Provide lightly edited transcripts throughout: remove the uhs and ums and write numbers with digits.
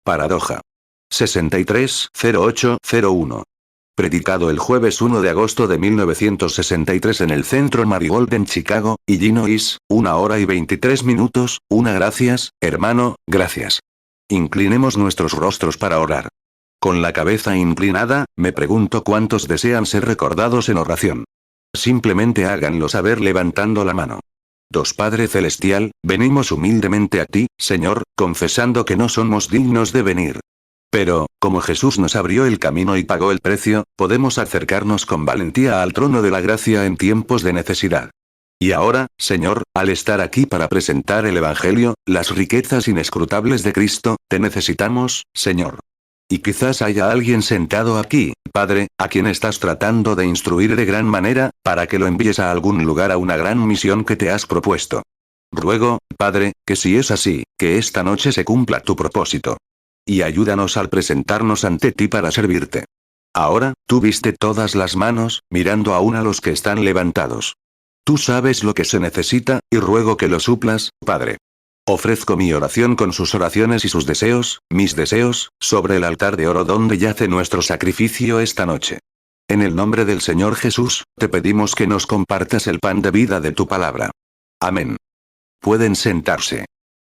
Paradoja. 630801. Predicado el jueves 1 de agosto de 1963 en el Centro Marigold en Chicago, Illinois, 1 hora y 23 minutos, gracias, hermano, gracias. Inclinemos nuestros rostros para orar. Con la cabeza inclinada, me pregunto cuántos desean ser recordados en oración. Simplemente háganlo saber levantando la mano. Padre Celestial, venimos humildemente a ti, Señor, confesando que no somos dignos de venir. Pero, como Jesús nos abrió el camino y pagó el precio, podemos acercarnos con valentía al trono de la gracia en tiempos de necesidad. Y ahora, Señor, al estar aquí para presentar el Evangelio, las riquezas inescrutables de Cristo, te necesitamos, Señor. Y quizás haya alguien sentado aquí, Padre, a quien estás tratando de instruir de gran manera, para que lo envíes a algún lugar a una gran misión que te has propuesto. Ruego, Padre, que si es así, que esta noche se cumpla tu propósito. Y ayúdanos al presentarnos ante ti para servirte. Ahora, tú viste todas las manos, mirando aún a los que están levantados. Tú sabes lo que se necesita, y ruego que lo suplas, Padre. Ofrezco mi oración con sus oraciones y sus deseos, mis deseos, sobre el altar de oro donde yace nuestro sacrificio esta noche. En el nombre del Señor Jesús, te pedimos que nos compartas el pan de vida de tu palabra. Amén. Pueden sentarse.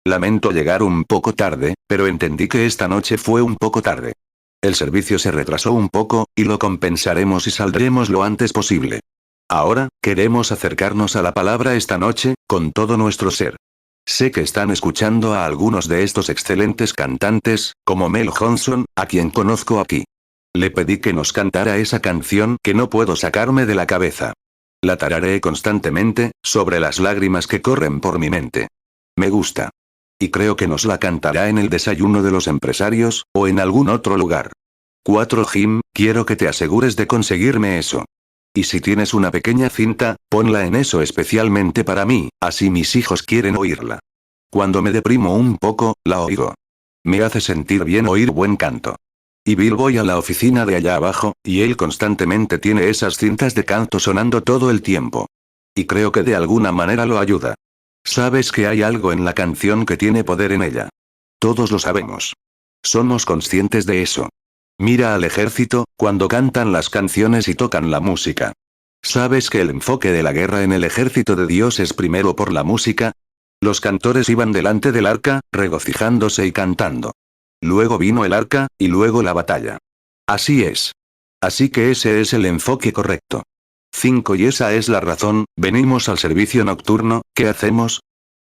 Lamento llegar un poco tarde, pero entendí que esta noche fue un poco tarde. El servicio se retrasó un poco, y lo compensaremos y saldremos lo antes posible. Ahora, queremos acercarnos a la palabra esta noche, con todo nuestro ser. Sé que están escuchando a algunos de estos excelentes cantantes, como Mel Johnson, a quien conozco aquí. Le pedí que nos cantara esa canción que no puedo sacarme de la cabeza. La tarareé constantemente, sobre las lágrimas que corren por mi mente. Me gusta. Y creo que nos la cantará en el desayuno de los empresarios, o en algún otro lugar. 4 Jim, quiero que te asegures de conseguirme eso. Y si tienes una pequeña cinta, ponla en eso especialmente para mí, así mis hijos quieren oírla. Cuando me deprimo un poco, la oigo. Me hace sentir bien oír buen canto. Y Bill voy a la oficina de allá abajo, y él constantemente tiene esas cintas de canto sonando todo el tiempo. Y creo que de alguna manera lo ayuda. Sabes que hay algo en la canción que tiene poder en ella. Todos lo sabemos. Somos conscientes de eso. Mira al ejército, cuando cantan las canciones y tocan la música. ¿Sabes que el enfoque de la guerra en el ejército de Dios es primero por la música? Los cantores iban delante del arca, regocijándose y cantando. Luego vino el arca, y luego la batalla. Así es. Así que ese es el enfoque correcto. 5 Y esa es la razón, venimos al servicio nocturno, ¿qué hacemos?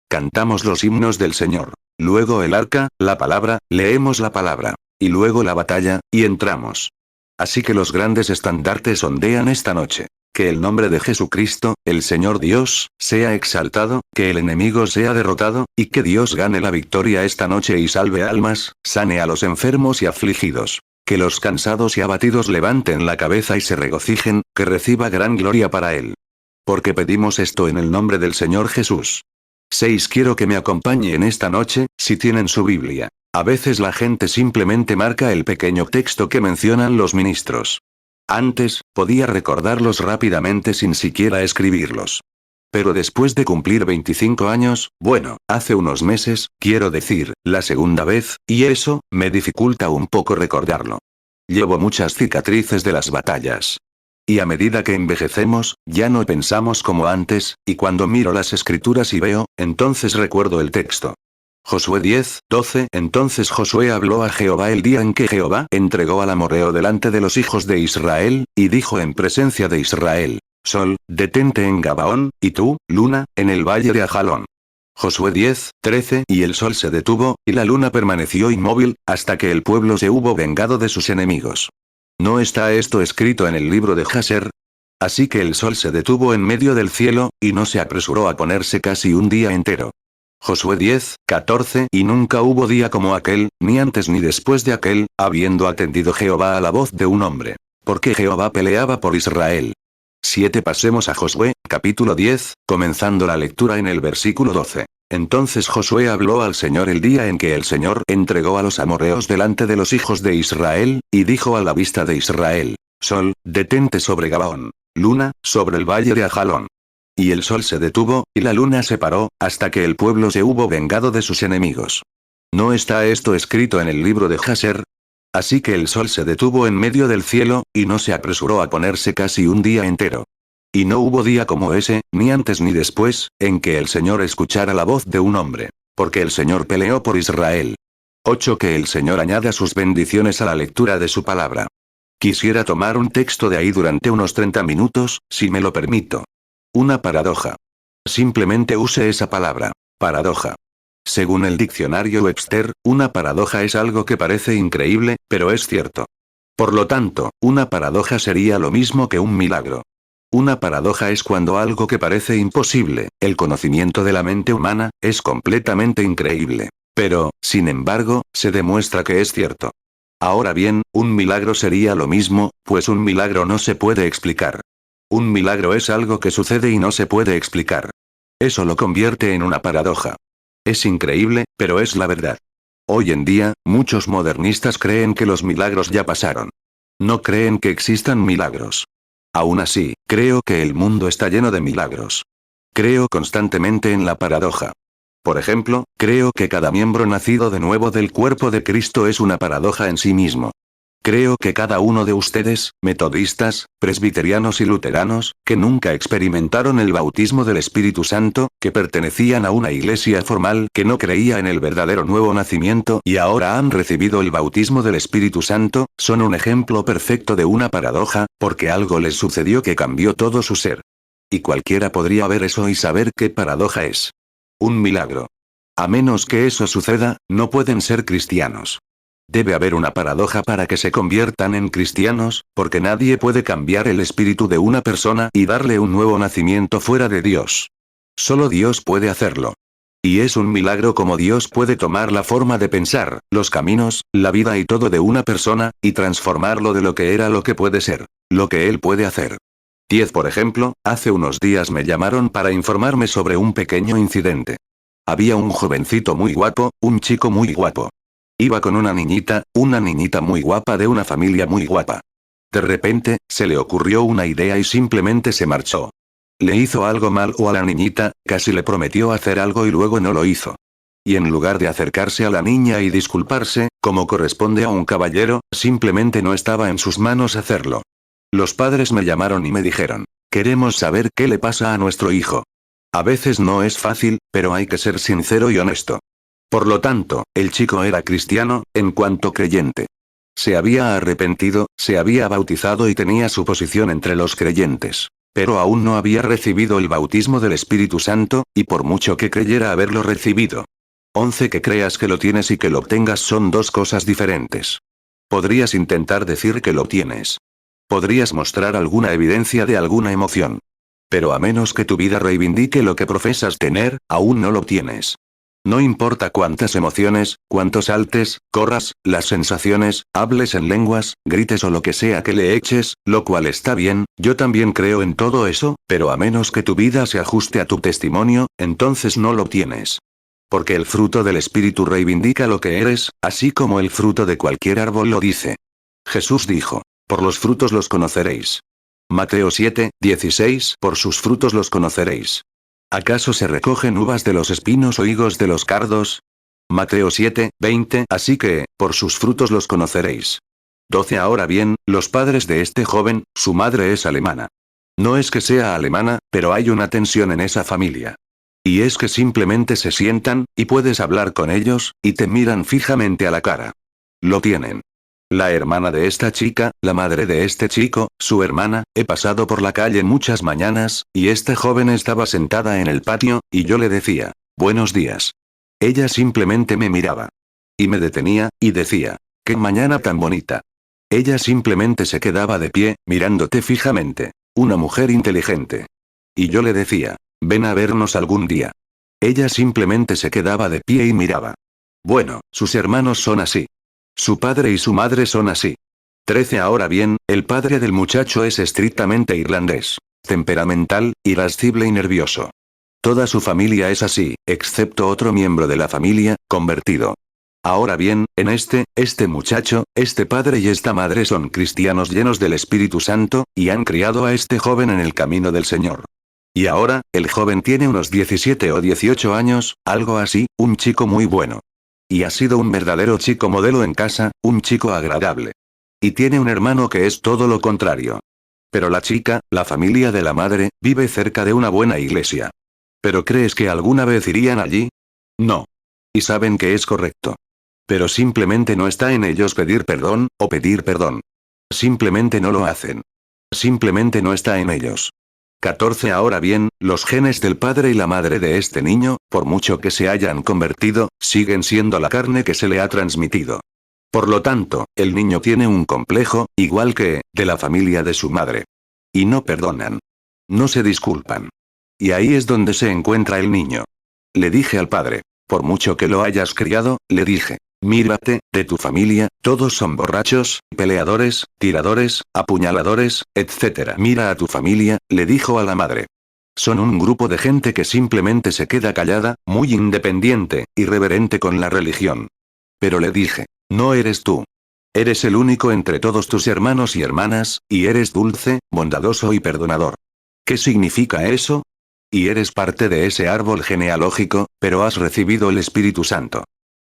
Cantamos los himnos del Señor. Luego el arca, la palabra, leemos la palabra. Y luego la batalla, y entramos. Así que los grandes estandartes ondean esta noche. Que el nombre de Jesucristo, el Señor Dios, sea exaltado, que el enemigo sea derrotado, y que Dios gane la victoria esta noche y salve almas, sane a los enfermos y afligidos. Que los cansados y abatidos levanten la cabeza y se regocijen, que reciba gran gloria para él. Porque pedimos esto en el nombre del Señor Jesús. 6 Quiero que me acompañen esta noche, si tienen su Biblia. A veces la gente simplemente marca el pequeño texto que mencionan los ministros. Antes, podía recordarlos rápidamente sin siquiera escribirlos. Pero después de cumplir 25 años, bueno, hace unos meses, quiero decir, la segunda vez, y eso, me dificulta un poco recordarlo. Llevo muchas cicatrices de las batallas. Y a medida que envejecemos, ya no pensamos como antes, y cuando miro las escrituras y veo, entonces recuerdo el texto. Josué 10:12 Entonces Josué habló a Jehová el día en que Jehová entregó al amorreo delante de los hijos de Israel, y dijo en presencia de Israel: Sol, detente en Gabaón, y tú, luna, en el valle de Ajalón. Josué 10:13 Y el sol se detuvo, y la luna permaneció inmóvil, hasta que el pueblo se hubo vengado de sus enemigos. ¿No está esto escrito en el libro de Jaser? Así que el sol se detuvo en medio del cielo, y no se apresuró a ponerse casi un día entero. Josué 10:14 Y nunca hubo día como aquel, ni antes ni después de aquel, habiendo atendido Jehová a la voz de un hombre. Porque Jehová peleaba por Israel. 7 Pasemos a Josué, capítulo 10, comenzando la lectura en el versículo 12. Entonces Josué habló al Señor el día en que el Señor entregó a los amorreos delante de los hijos de Israel, y dijo a la vista de Israel: Sol, detente sobre Gabaón. Luna, sobre el valle de Ajalón. Y el sol se detuvo, y la luna se paró, hasta que el pueblo se hubo vengado de sus enemigos. ¿No está esto escrito en el libro de Jasher? Así que el sol se detuvo en medio del cielo, y no se apresuró a ponerse casi un día entero. Y no hubo día como ese, ni antes ni después, en que el Señor escuchara la voz de un hombre. Porque el Señor peleó por Israel. 8. Que el Señor añada sus bendiciones a la lectura de su palabra. Quisiera tomar un texto de ahí durante unos 30 minutos, si me lo permito. Una paradoja. Simplemente use esa palabra. Paradoja. Según el diccionario Webster, una paradoja es algo que parece increíble, pero es cierto. Por lo tanto, una paradoja sería lo mismo que un milagro. Una paradoja es cuando algo que parece imposible, el conocimiento de la mente humana, es completamente increíble. Pero, sin embargo, se demuestra que es cierto. Ahora bien, un milagro sería lo mismo, pues un milagro no se puede explicar. Un milagro es algo que sucede y no se puede explicar. Eso lo convierte en una paradoja. Es increíble, pero es la verdad. Hoy en día, muchos modernistas creen que los milagros ya pasaron. No creen que existan milagros. Aún así, creo que el mundo está lleno de milagros. Creo constantemente en la paradoja. Por ejemplo, creo que cada miembro nacido de nuevo del cuerpo de Cristo es una paradoja en sí mismo. Creo que cada uno de ustedes, metodistas, presbiterianos y luteranos, que nunca experimentaron el bautismo del Espíritu Santo, que pertenecían a una iglesia formal que no creía en el verdadero nuevo nacimiento y ahora han recibido el bautismo del Espíritu Santo, son un ejemplo perfecto de una paradoja, porque algo les sucedió que cambió todo su ser. Y cualquiera podría ver eso y saber qué paradoja es. Un milagro. A menos que eso suceda, no pueden ser cristianos. Debe haber una paradoja para que se conviertan en cristianos, porque nadie puede cambiar el espíritu de una persona y darle un nuevo nacimiento fuera de Dios. Solo Dios puede hacerlo. Y es un milagro como Dios puede tomar la forma de pensar, los caminos, la vida y todo de una persona, y transformarlo de lo que era a lo que puede ser. Lo que Él puede hacer. 10. Por ejemplo, hace unos días me llamaron para informarme sobre un pequeño incidente. Había un jovencito muy guapo, un chico muy guapo. Iba con una niñita muy guapa de una familia muy guapa. De repente, se le ocurrió una idea y simplemente se marchó. Le hizo algo malo a la niñita, casi le prometió hacer algo y luego no lo hizo. Y en lugar de acercarse a la niña y disculparse, como corresponde a un caballero, simplemente no estaba en sus manos hacerlo. Los padres me llamaron y me dijeron, queremos saber qué le pasa a nuestro hijo. A veces no es fácil, pero hay que ser sincero y honesto. Por lo tanto, el chico era cristiano, en cuanto creyente. Se había arrepentido, se había bautizado y tenía su posición entre los creyentes. Pero aún no había recibido el bautismo del Espíritu Santo, y por mucho que creyera haberlo recibido. 11. Que creas que lo tienes y que lo obtengas son dos cosas diferentes. Podrías intentar decir que lo tienes. Podrías mostrar alguna evidencia de alguna emoción. Pero a menos que tu vida reivindique lo que profesas tener, aún no lo tienes. No importa cuántas emociones, cuántos saltes, corras, las sensaciones, hables en lenguas, grites o lo que sea que le eches, lo cual está bien, yo también creo en todo eso, pero a menos que tu vida se ajuste a tu testimonio, entonces no lo tienes. Porque el fruto del Espíritu reivindica lo que eres, así como el fruto de cualquier árbol lo dice. Jesús dijo, por los frutos los conoceréis. Mateo 7, 16. Por sus frutos los conoceréis. ¿Acaso se recogen uvas de los espinos o higos de los cardos? Mateo 7, 20. Así que, por sus frutos los conoceréis. 12. Ahora bien, los padres de este joven, su madre es alemana. No es que sea alemana, pero hay una tensión en esa familia. Y es que simplemente se sientan, y puedes hablar con ellos, y te miran fijamente a la cara. Lo tienen. La hermana de esta chica, la madre de este chico, su hermana, he pasado por la calle muchas mañanas, y esta joven estaba sentada en el patio, y yo le decía, buenos días. Ella simplemente me miraba. Y me detenía, y decía, qué mañana tan bonita. Ella simplemente se quedaba de pie, mirándote fijamente. Una mujer inteligente. Y yo le decía, ven a vernos algún día. Ella simplemente se quedaba de pie y miraba. Bueno, sus hermanos son así. Su padre y su madre son así. 13. Ahora bien, el padre del muchacho es estrictamente irlandés. Temperamental, irascible y nervioso. Toda su familia es así, excepto otro miembro de la familia, convertido. Ahora bien, en este muchacho, este padre y esta madre son cristianos llenos del Espíritu Santo, y han criado a este joven en el camino del Señor. Y ahora, el joven tiene unos 17 o 18 años, algo así, un chico muy bueno. Y ha sido un verdadero chico modelo en casa, un chico agradable. Y tiene un hermano que es todo lo contrario. Pero la chica, la familia de la madre, vive cerca de una buena iglesia. ¿Pero crees que alguna vez irían allí? No. Y saben que es correcto. Pero simplemente no está en ellos pedir perdón, o pedir perdón. Simplemente no lo hacen. Simplemente no está en ellos. 14. Ahora bien, los genes del padre y la madre de este niño, por mucho que se hayan convertido, siguen siendo la carne que se le ha transmitido. Por lo tanto, el niño tiene un complejo, igual que, de la familia de su madre. Y no perdonan. No se disculpan. Y ahí es donde se encuentra el niño. Le dije al padre, por mucho que lo hayas criado, le dije, mírate, de tu familia, todos son borrachos, peleadores, tiradores, apuñaladores, etc. Mira a tu familia, le dijo a la madre. Son un grupo de gente que simplemente se queda callada, muy independiente, irreverente con la religión. Pero le dije, no eres tú. Eres el único entre todos tus hermanos y hermanas, y eres dulce, bondadoso y perdonador. ¿Qué significa eso? Y eres parte de ese árbol genealógico, pero has recibido el Espíritu Santo.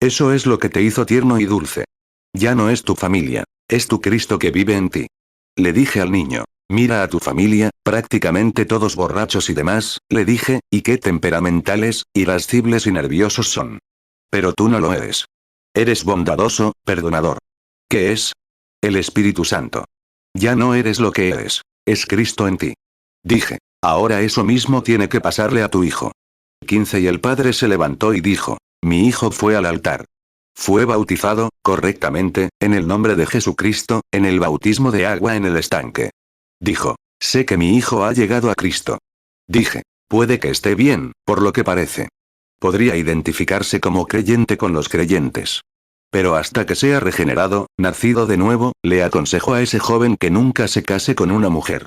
Eso es lo que te hizo tierno y dulce. Ya no es tu familia, es tu Cristo que vive en ti. Le dije al niño, mira a tu familia, prácticamente todos borrachos y demás, le dije, y qué temperamentales, irascibles y nerviosos son. Pero tú no lo eres. Eres bondadoso, perdonador. ¿Qué es? El Espíritu Santo. Ya no eres lo que eres, es Cristo en ti. Dije, ahora eso mismo tiene que pasarle a tu hijo. 15. Y el padre se levantó y dijo, mi hijo fue al altar. Fue bautizado, correctamente, en el nombre de Jesucristo, en el bautismo de agua en el estanque. Dijo, sé que mi hijo ha llegado a Cristo. Dije, puede que esté bien, por lo que parece. Podría identificarse como creyente con los creyentes. Pero hasta que sea regenerado, nacido de nuevo, le aconsejo a ese joven que nunca se case con una mujer.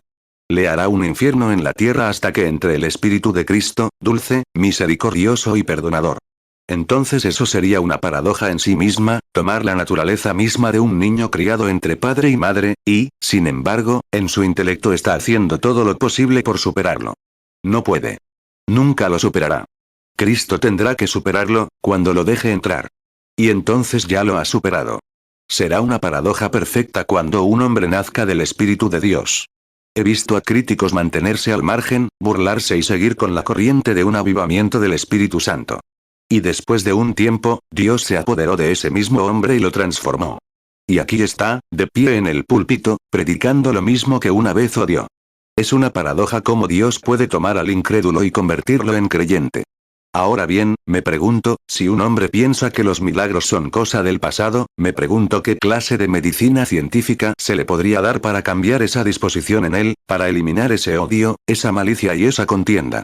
Le hará un infierno en la tierra hasta que entre el Espíritu de Cristo, dulce, misericordioso y perdonador. Entonces eso sería una paradoja en sí misma, tomar la naturaleza misma de un niño criado entre padre y madre, y, sin embargo, en su intelecto está haciendo todo lo posible por superarlo. No puede. Nunca lo superará. Cristo tendrá que superarlo, cuando lo deje entrar. Y entonces ya lo ha superado. Será una paradoja perfecta cuando un hombre nazca del Espíritu de Dios. He visto a críticos mantenerse al margen, burlarse y seguir con la corriente de un avivamiento del Espíritu Santo. Y después de un tiempo, Dios se apoderó de ese mismo hombre y lo transformó. Y aquí está, de pie en el púlpito, predicando lo mismo que una vez odió. Es una paradoja cómo Dios puede tomar al incrédulo y convertirlo en creyente. Ahora bien, me pregunto, si un hombre piensa que los milagros son cosa del pasado, me pregunto qué clase de medicina científica se le podría dar para cambiar esa disposición en él, para eliminar ese odio, esa malicia y esa contienda.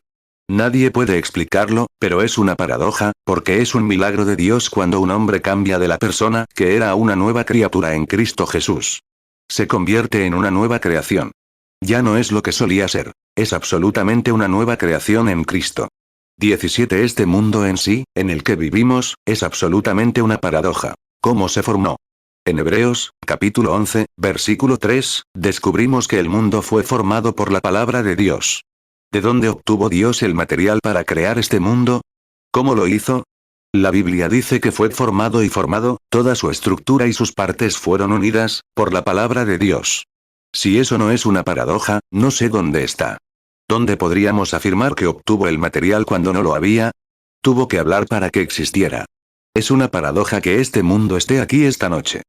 Nadie puede explicarlo, pero es una paradoja, porque es un milagro de Dios cuando un hombre cambia de la persona que era una nueva criatura en Cristo Jesús. Se convierte en una nueva creación. Ya no es lo que solía ser, es absolutamente una nueva creación en Cristo. 17. Este mundo en sí, en el que vivimos, es absolutamente una paradoja. ¿Cómo se formó? En Hebreos, capítulo 11, versículo 3, descubrimos que el mundo fue formado por la palabra de Dios. ¿De dónde obtuvo Dios el material para crear este mundo? ¿Cómo lo hizo? La Biblia dice que fue formado y formado, toda su estructura y sus partes fueron unidas, por la palabra de Dios. Si eso no es una paradoja, no sé dónde está. ¿Dónde podríamos afirmar que obtuvo el material cuando no lo había? Tuvo que hablar para que existiera. Es una paradoja que este mundo esté aquí esta noche.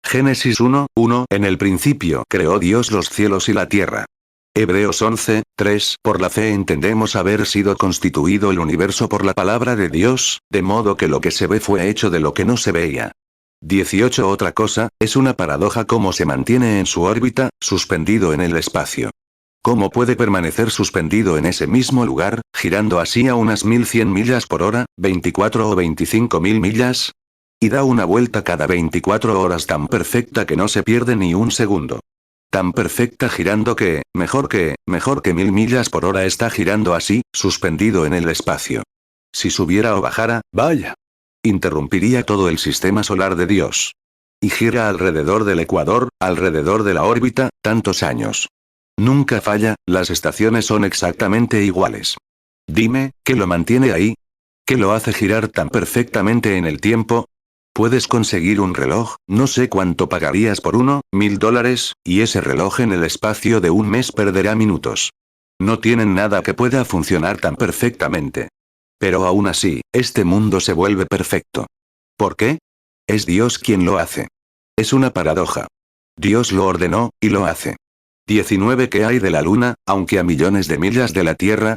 Génesis 1:1. En el principio creó Dios los cielos y la tierra. Hebreos 11:3. Por la fe entendemos haber sido constituido el universo por la palabra de Dios, de modo que lo que se ve fue hecho de lo que no se veía. 18. Otra cosa, es una paradoja cómo se mantiene en su órbita, suspendido en el espacio. ¿Cómo puede permanecer suspendido en ese mismo lugar, girando así a unas 1100 millas por hora, 24 o 25.000 millas? Y da una vuelta cada 24 horas tan perfecta que no se pierde ni un segundo. Tan perfecta girando que, mejor que 1000 millas por hora está girando así, suspendido en el espacio. Si subiera o bajara, vaya. Interrumpiría todo el sistema solar de Dios. Y gira alrededor del ecuador, alrededor de la órbita, tantos años. Nunca falla, las estaciones son exactamente iguales. Dime, ¿qué lo mantiene ahí? ¿Qué lo hace girar tan perfectamente en el tiempo? Puedes conseguir un reloj, no sé cuánto pagarías por uno, $1000, y ese reloj en el espacio de un mes perderá minutos. No tienen nada que pueda funcionar tan perfectamente. Pero aún así, este mundo se vuelve perfecto. ¿Por qué? Es Dios quien lo hace. Es una paradoja. Dios lo ordenó, y lo hace. 19 ¿Qué hay de la Luna, aunque a millones de millas de la Tierra?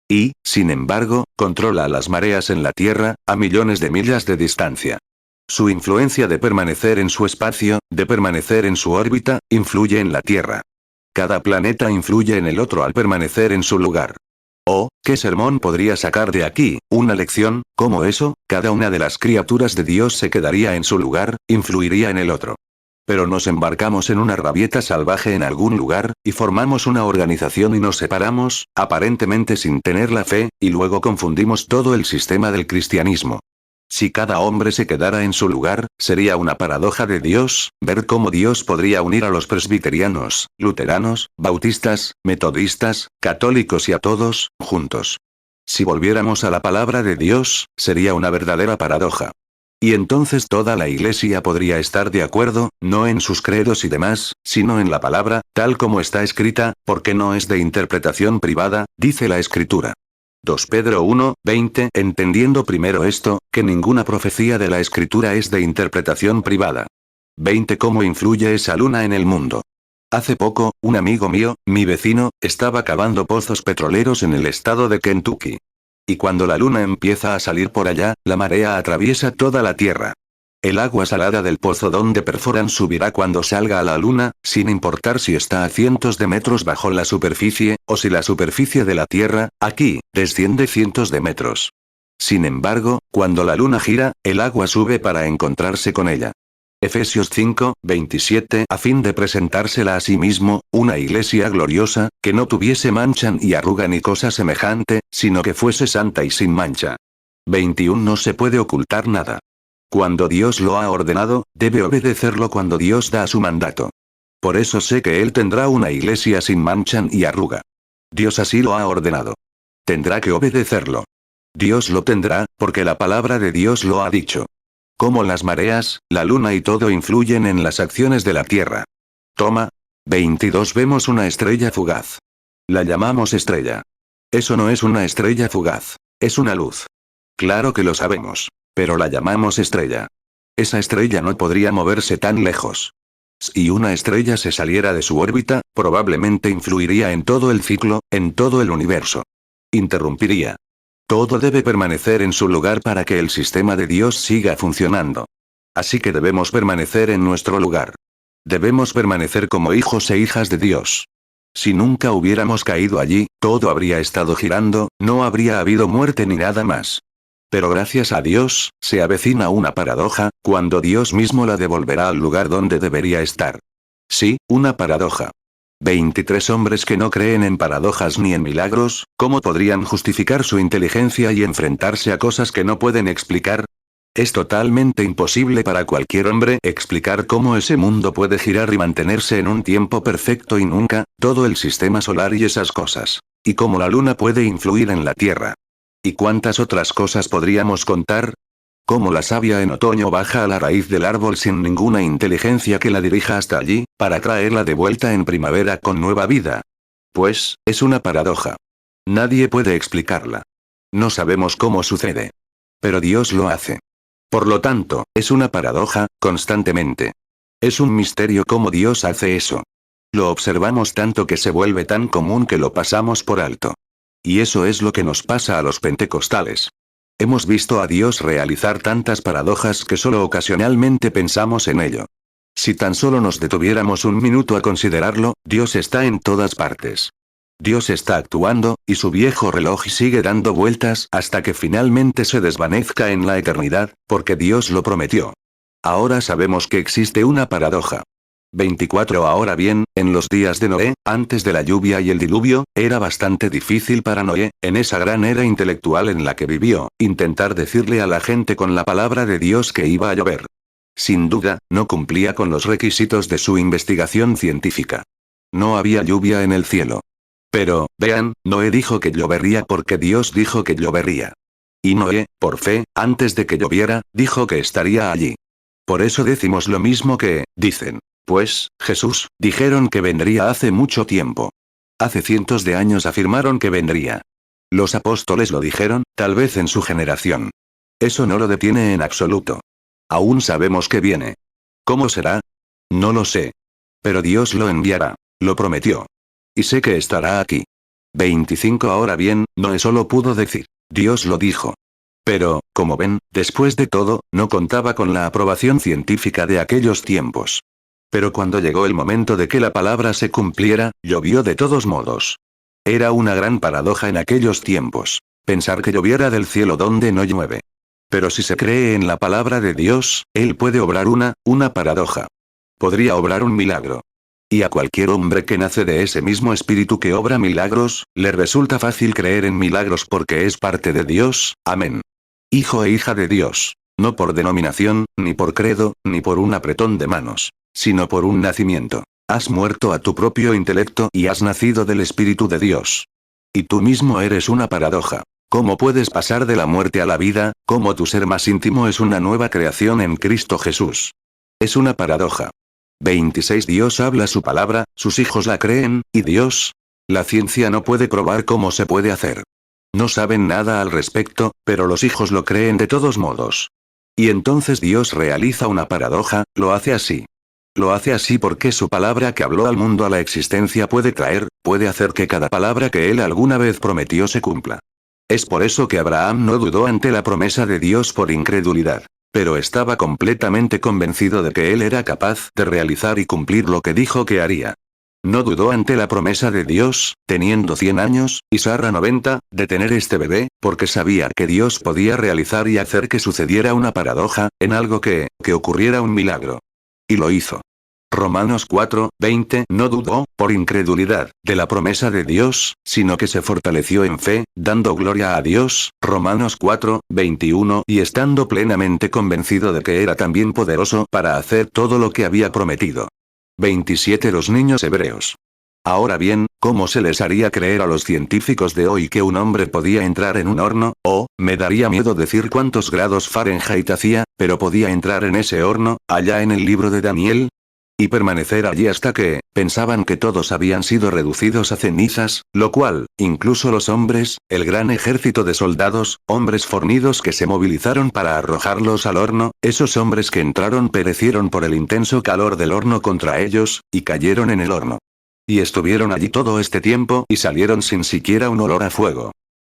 Y, sin embargo, controla las mareas en la Tierra, a millones de millas de distancia. Su influencia de permanecer en su espacio, de permanecer en su órbita, influye en la Tierra. Cada planeta influye en el otro al permanecer en su lugar. Oh, ¿qué sermón podría sacar de aquí? Una lección, ¿cómo eso? Cada una de las criaturas de Dios se quedaría en su lugar, influiría en el otro. Pero nos embarcamos en una rabieta salvaje en algún lugar, y formamos una organización y nos separamos, aparentemente sin tener la fe, y luego confundimos todo el sistema del cristianismo. Si cada hombre se quedara en su lugar, sería una paradoja de Dios, ver cómo Dios podría unir a los presbiterianos, luteranos, bautistas, metodistas, católicos y a todos, juntos. Si volviéramos a la palabra de Dios, sería una verdadera paradoja. Y entonces toda la Iglesia podría estar de acuerdo, no en sus credos y demás, sino en la palabra, tal como está escrita, porque no es de interpretación privada, dice la Escritura. 2 Pedro 1, 20 Entendiendo primero esto, que ninguna profecía de la Escritura es de interpretación privada. 20 ¿Cómo influye esa luna en el mundo? Hace poco, un amigo mío, mi vecino, estaba cavando pozos petroleros en el estado de Kentucky. Y cuando la luna empieza a salir por allá, la marea atraviesa toda la tierra. El agua salada del pozo donde perforan subirá cuando salga a la luna, sin importar si está a cientos de metros bajo la superficie, o si la superficie de la Tierra, aquí, desciende cientos de metros. Sin embargo, cuando la luna gira, el agua sube para encontrarse con ella. Efesios 5, 27 A fin de presentársela a sí mismo, una iglesia gloriosa, que no tuviese mancha ni arruga ni cosa semejante, sino que fuese santa y sin mancha. 21 No se puede ocultar nada. Cuando Dios lo ha ordenado, debe obedecerlo cuando Dios da su mandato. Por eso sé que Él tendrá una iglesia sin mancha y arruga. Dios así lo ha ordenado. Tendrá que obedecerlo. Dios lo tendrá, porque la palabra de Dios lo ha dicho. Como las mareas, la luna y todo influyen en las acciones de la tierra. Toma. 22 Vemos una estrella fugaz. La llamamos estrella. Eso no es una estrella fugaz. Es una luz. Claro que lo sabemos. Pero la llamamos estrella. Esa estrella no podría moverse tan lejos. Si una estrella se saliera de su órbita, probablemente influiría en todo el ciclo, en todo el universo. Interrumpiría. Todo debe permanecer en su lugar para que el sistema de Dios siga funcionando. Así que debemos permanecer en nuestro lugar. Debemos permanecer como hijos e hijas de Dios. Si nunca hubiéramos caído allí, todo habría estado girando, no habría habido muerte ni nada más. Pero gracias a Dios, se avecina una paradoja, cuando Dios mismo la devolverá al lugar donde debería estar. Sí, una paradoja. 23 Hombres que no creen en paradojas ni en milagros, ¿cómo podrían justificar su inteligencia y enfrentarse a cosas que no pueden explicar? Es totalmente imposible para cualquier hombre explicar cómo ese mundo puede girar y mantenerse en un tiempo perfecto y nunca, todo el sistema solar y esas cosas. Y cómo la luna puede influir en la Tierra. ¿Y cuántas otras cosas podríamos contar? Cómo la savia en otoño baja a la raíz del árbol sin ninguna inteligencia que la dirija hasta allí, para traerla de vuelta en primavera con nueva vida. Pues, es una paradoja. Nadie puede explicarla. No sabemos cómo sucede. Pero Dios lo hace. Por lo tanto, es una paradoja, constantemente. Es un misterio cómo Dios hace eso. Lo observamos tanto que se vuelve tan común que lo pasamos por alto. Y eso es lo que nos pasa a los pentecostales. Hemos visto a Dios realizar tantas paradojas que solo ocasionalmente pensamos en ello. Si tan solo nos detuviéramos un minuto a considerarlo, Dios está en todas partes. Dios está actuando, y su viejo reloj sigue dando vueltas hasta que finalmente se desvanezca en la eternidad, porque Dios lo prometió. Ahora sabemos que existe una paradoja. 24 Ahora bien, en los días de Noé, antes de la lluvia y el diluvio, era bastante difícil para Noé, en esa gran era intelectual en la que vivió, intentar decirle a la gente con la palabra de Dios que iba a llover. Sin duda, no cumplía con los requisitos de su investigación científica. No había lluvia en el cielo. Pero, vean, Noé dijo que llovería porque Dios dijo que llovería. Y Noé, por fe, antes de que lloviera, dijo que estaría allí. Por eso decimos lo mismo que, dicen. Pues, Jesús, dijeron que vendría hace mucho tiempo. Hace cientos de años afirmaron que vendría. Los apóstoles lo dijeron, tal vez en su generación. Eso no lo detiene en absoluto. Aún sabemos que viene. ¿Cómo será? No lo sé. Pero Dios lo enviará. Lo prometió. Y sé que estará aquí. 25 Ahora bien, no solo pudo decir. Dios lo dijo. Pero, como ven, después de todo, no contaba con la aprobación científica de aquellos tiempos. Pero cuando llegó el momento de que la palabra se cumpliera, llovió de todos modos. Era una gran paradoja en aquellos tiempos. Pensar que lloviera del cielo donde no llueve. Pero si se cree en la palabra de Dios, Él puede obrar una paradoja. Podría obrar un milagro. Y a cualquier hombre que nace de ese mismo espíritu que obra milagros, le resulta fácil creer en milagros porque es parte de Dios, amén. Hijo e hija de Dios. No por denominación, ni por credo, ni por un apretón de manos. Sino por un nacimiento. Has muerto a tu propio intelecto y has nacido del Espíritu de Dios. Y tú mismo eres una paradoja. ¿Cómo puedes pasar de la muerte a la vida? ¿Cómo tu ser más íntimo es una nueva creación en Cristo Jesús? Es una paradoja. 26 Dios habla su palabra, sus hijos la creen, y Dios. La ciencia no puede probar cómo se puede hacer. No saben nada al respecto, pero los hijos lo creen de todos modos. Y entonces Dios realiza una paradoja, lo hace así. Lo hace así porque su palabra que habló al mundo a la existencia puede hacer que cada palabra que él alguna vez prometió se cumpla. Es por eso que Abraham no dudó ante la promesa de Dios por incredulidad. Pero estaba completamente convencido de que él era capaz de realizar y cumplir lo que dijo que haría. No dudó ante la promesa de Dios, teniendo 100 años, y Sara 90, de tener este bebé, porque sabía que Dios podía realizar y hacer que sucediera una paradoja, en algo que ocurriera un milagro. Y lo hizo. Romanos 4:20 No dudó, por incredulidad, de la promesa de Dios, sino que se fortaleció en fe, dando gloria a Dios, Romanos 4:21 y estando plenamente convencido de que era también poderoso para hacer todo lo que había prometido. 27 Los niños hebreos. Ahora bien, ¿cómo se les haría creer a los científicos de hoy que un hombre podía entrar en un horno? Me daría miedo decir cuántos grados Fahrenheit hacía, pero podía entrar en ese horno, allá en el libro de Daniel, y permanecer allí hasta que, pensaban que todos habían sido reducidos a cenizas, lo cual, incluso los hombres, el gran ejército de soldados, hombres fornidos que se movilizaron para arrojarlos al horno, esos hombres que entraron perecieron por el intenso calor del horno contra ellos, y cayeron en el horno. Y estuvieron allí todo este tiempo y salieron sin siquiera un olor a fuego.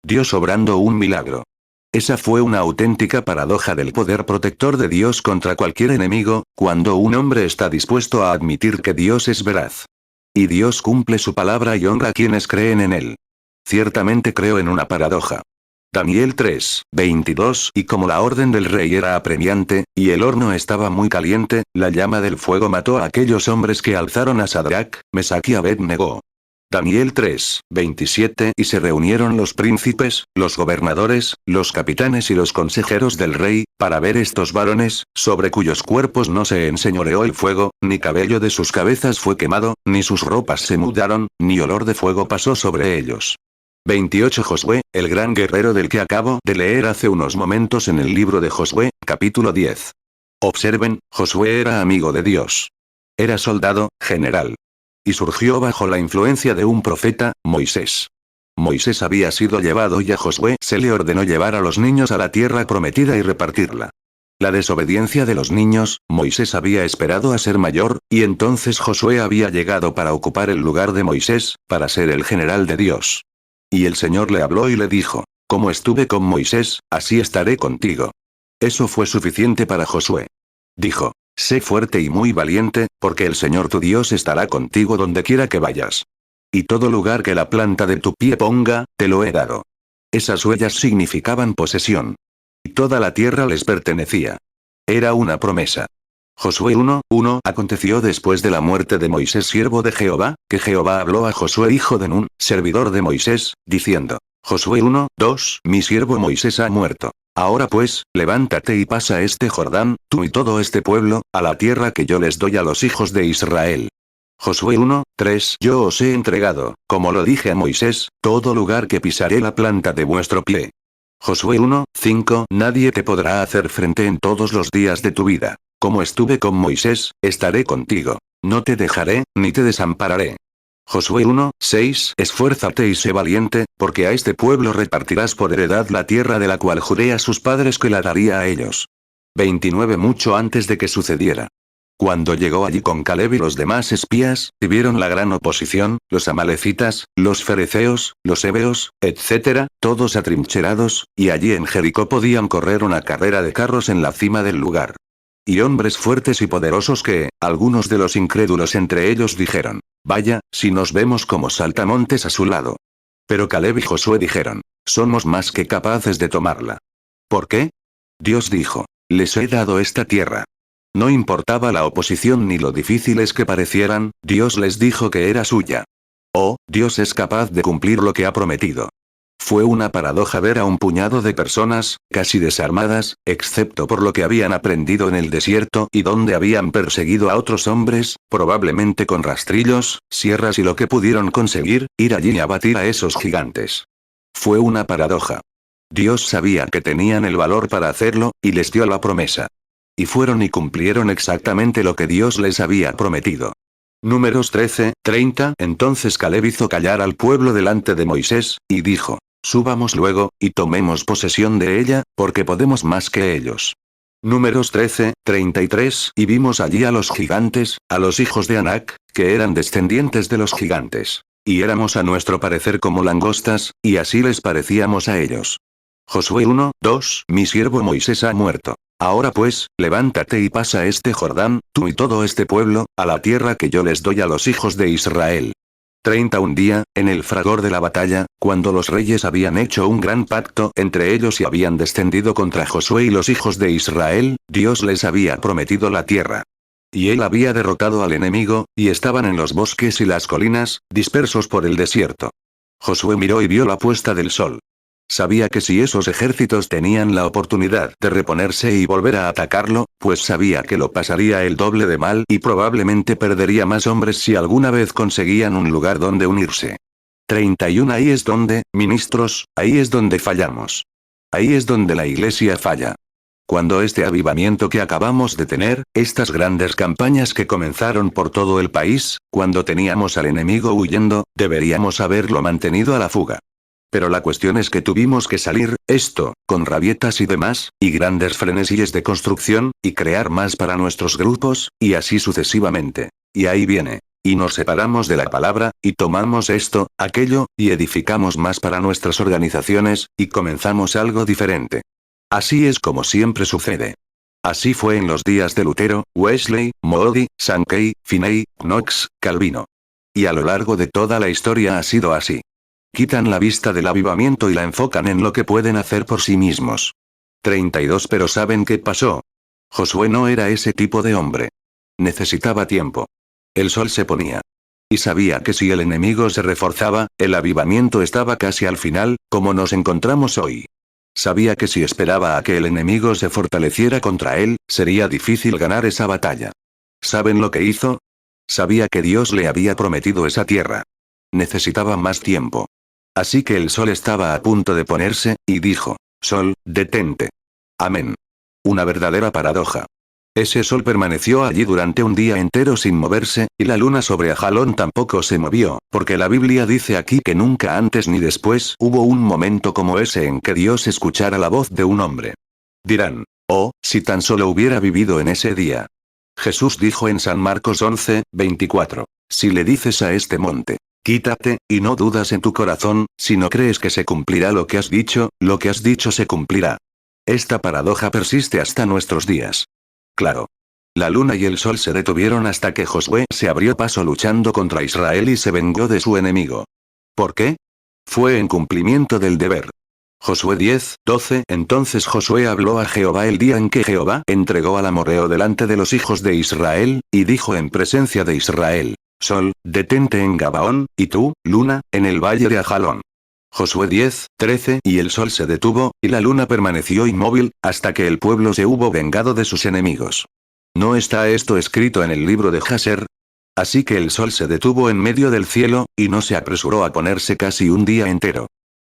Dios obrando un milagro. Esa fue una auténtica paradoja del poder protector de Dios contra cualquier enemigo, cuando un hombre está dispuesto a admitir que Dios es veraz. Y Dios cumple su palabra y honra a quienes creen en él. Ciertamente creo en una paradoja. Daniel 3:22 Y como la orden del rey era apremiante, y el horno estaba muy caliente, la llama del fuego mató a aquellos hombres que alzaron a Sadrach, Mesach y Abed-Nego. Daniel 3:27 Y se reunieron los príncipes, los gobernadores, los capitanes y los consejeros del rey, para ver estos varones, sobre cuyos cuerpos no se enseñoreó el fuego, ni cabello de sus cabezas fue quemado, ni sus ropas se mudaron, ni olor de fuego pasó sobre ellos. 28 Josué, el gran guerrero del que acabo de leer hace unos momentos en el libro de Josué, capítulo 10. Observen, Josué era amigo de Dios. Era soldado, general. Y surgió bajo la influencia de un profeta, Moisés. Moisés había sido llevado y a Josué se le ordenó llevar a los niños a la tierra prometida y repartirla. La desobediencia de los niños, Moisés había esperado a ser mayor, y entonces Josué había llegado para ocupar el lugar de Moisés, para ser el general de Dios. Y el Señor le habló y le dijo, como estuve con Moisés, así estaré contigo. Eso fue suficiente para Josué. Dijo, sé fuerte y muy valiente, porque el Señor tu Dios estará contigo donde quiera que vayas. Y todo lugar que la planta de tu pie ponga, te lo he dado. Esas huellas significaban posesión. Y toda la tierra les pertenecía. Era una promesa. Josué 1:1 Aconteció después de la muerte de Moisés siervo de Jehová, que Jehová habló a Josué hijo de Nun, servidor de Moisés, diciendo, Josué 1:2 Mi siervo Moisés ha muerto. Ahora pues, levántate y pasa este Jordán, tú y todo este pueblo, a la tierra que yo les doy a los hijos de Israel. Josué 1:3 Yo os he entregado, como lo dije a Moisés, todo lugar que pisaré la planta de vuestro pie. Josué 1:5 Nadie te podrá hacer frente en todos los días de tu vida. Como estuve con Moisés, estaré contigo. No te dejaré, ni te desampararé. Josué 1:6 Esfuérzate y sé valiente, porque a este pueblo repartirás por heredad la tierra de la cual juré a sus padres que la daría a ellos. 29 Mucho antes de que sucediera. Cuando llegó allí con Caleb y los demás espías, y vieron la gran oposición, los amalecitas, los fereceos, los heveos, etc., todos atrincherados, y allí en Jericó podían correr una carrera de carros en la cima del lugar. Y hombres fuertes y poderosos que, algunos de los incrédulos entre ellos dijeron, vaya, si nos vemos como saltamontes a su lado. Pero Caleb y Josué dijeron, somos más que capaces de tomarla. ¿Por qué? Dios dijo, les he dado esta tierra. No importaba la oposición ni lo difíciles que parecieran, Dios les dijo que era suya. Oh, Dios es capaz de cumplir lo que ha prometido. Fue una paradoja ver a un puñado de personas, casi desarmadas, excepto por lo que habían aprendido en el desierto y donde habían perseguido a otros hombres, probablemente con rastrillos, sierras y lo que pudieron conseguir, ir allí y abatir a esos gigantes. Fue una paradoja. Dios sabía que tenían el valor para hacerlo, y les dio la promesa. Y fueron y cumplieron exactamente lo que Dios les había prometido. Números 13:30 Entonces Caleb hizo callar al pueblo delante de Moisés, y dijo, subamos luego, y tomemos posesión de ella, porque podemos más que ellos. Números 13:33 Y vimos allí a los gigantes, a los hijos de Anac, que eran descendientes de los gigantes. Y éramos a nuestro parecer como langostas, y así les parecíamos a ellos. Josué 1:2 Mi siervo Moisés ha muerto. Ahora pues, levántate y pasa este Jordán, tú y todo este pueblo, a la tierra que yo les doy a los hijos de Israel. 31 día, en el fragor de la batalla, cuando los reyes habían hecho un gran pacto entre ellos y habían descendido contra Josué y los hijos de Israel, Dios les había prometido la tierra. Y él había derrotado al enemigo, y estaban en los bosques y las colinas, dispersos por el desierto. Josué miró y vio la puesta del sol. Sabía que si esos ejércitos tenían la oportunidad de reponerse y volver a atacarlo, pues sabía que lo pasaría el doble de mal y probablemente perdería más hombres si alguna vez conseguían un lugar donde unirse. 31 Ahí es donde, ministros, ahí es donde fallamos. Ahí es donde la iglesia falla. Cuando este avivamiento que acabamos de tener, estas grandes campañas que comenzaron por todo el país, cuando teníamos al enemigo huyendo, deberíamos haberlo mantenido a la fuga. Pero la cuestión es que tuvimos que salir, con rabietas y demás, y grandes frenesíes de construcción, y crear más para nuestros grupos, y así sucesivamente. Y ahí viene. Y nos separamos de la palabra, y tomamos esto, aquello, y edificamos más para nuestras organizaciones, y comenzamos algo diferente. Así es como siempre sucede. Así fue en los días de Lutero, Wesley, Moody, Sankey, Finney, Knox, Calvino. Y a lo largo de toda la historia ha sido así. Quitan la vista del avivamiento y la enfocan en lo que pueden hacer por sí mismos. 32 Pero ¿saben qué pasó? Josué no era ese tipo de hombre. Necesitaba tiempo. El sol se ponía. Y sabía que si el enemigo se reforzaba, el avivamiento estaba casi al final, como nos encontramos hoy. Sabía que si esperaba a que el enemigo se fortaleciera contra él, sería difícil ganar esa batalla. ¿Saben lo que hizo? Sabía que Dios le había prometido esa tierra. Necesitaba más tiempo. Así que el sol estaba a punto de ponerse, y dijo, sol, detente. Amén. Una verdadera paradoja. Ese sol permaneció allí durante un día entero sin moverse, y la luna sobre Ajalón tampoco se movió, porque la Biblia dice aquí que nunca antes ni después hubo un momento como ese en que Dios escuchara la voz de un hombre. Dirán, oh, si tan solo hubiera vivido en ese día. Jesús dijo en San Marcos 11:24, si le dices a este monte, quítate, y no dudas en tu corazón, si no crees que se cumplirá lo que has dicho se cumplirá. Esta paradoja persiste hasta nuestros días. Claro. La luna y el sol se detuvieron hasta que Josué se abrió paso luchando contra Israel y se vengó de su enemigo. ¿Por qué? Fue en cumplimiento del deber. Josué 10:12 Entonces Josué habló a Jehová el día en que Jehová entregó al amorreo delante de los hijos de Israel, y dijo en presencia de Israel, sol, detente en Gabaón, y tú, luna, en el valle de Ajalón. Josué 10:13 Y el sol se detuvo, y la luna permaneció inmóvil, hasta que el pueblo se hubo vengado de sus enemigos. ¿No está esto escrito en el libro de Jaser? Así que el sol se detuvo en medio del cielo, y no se apresuró a ponerse casi un día entero.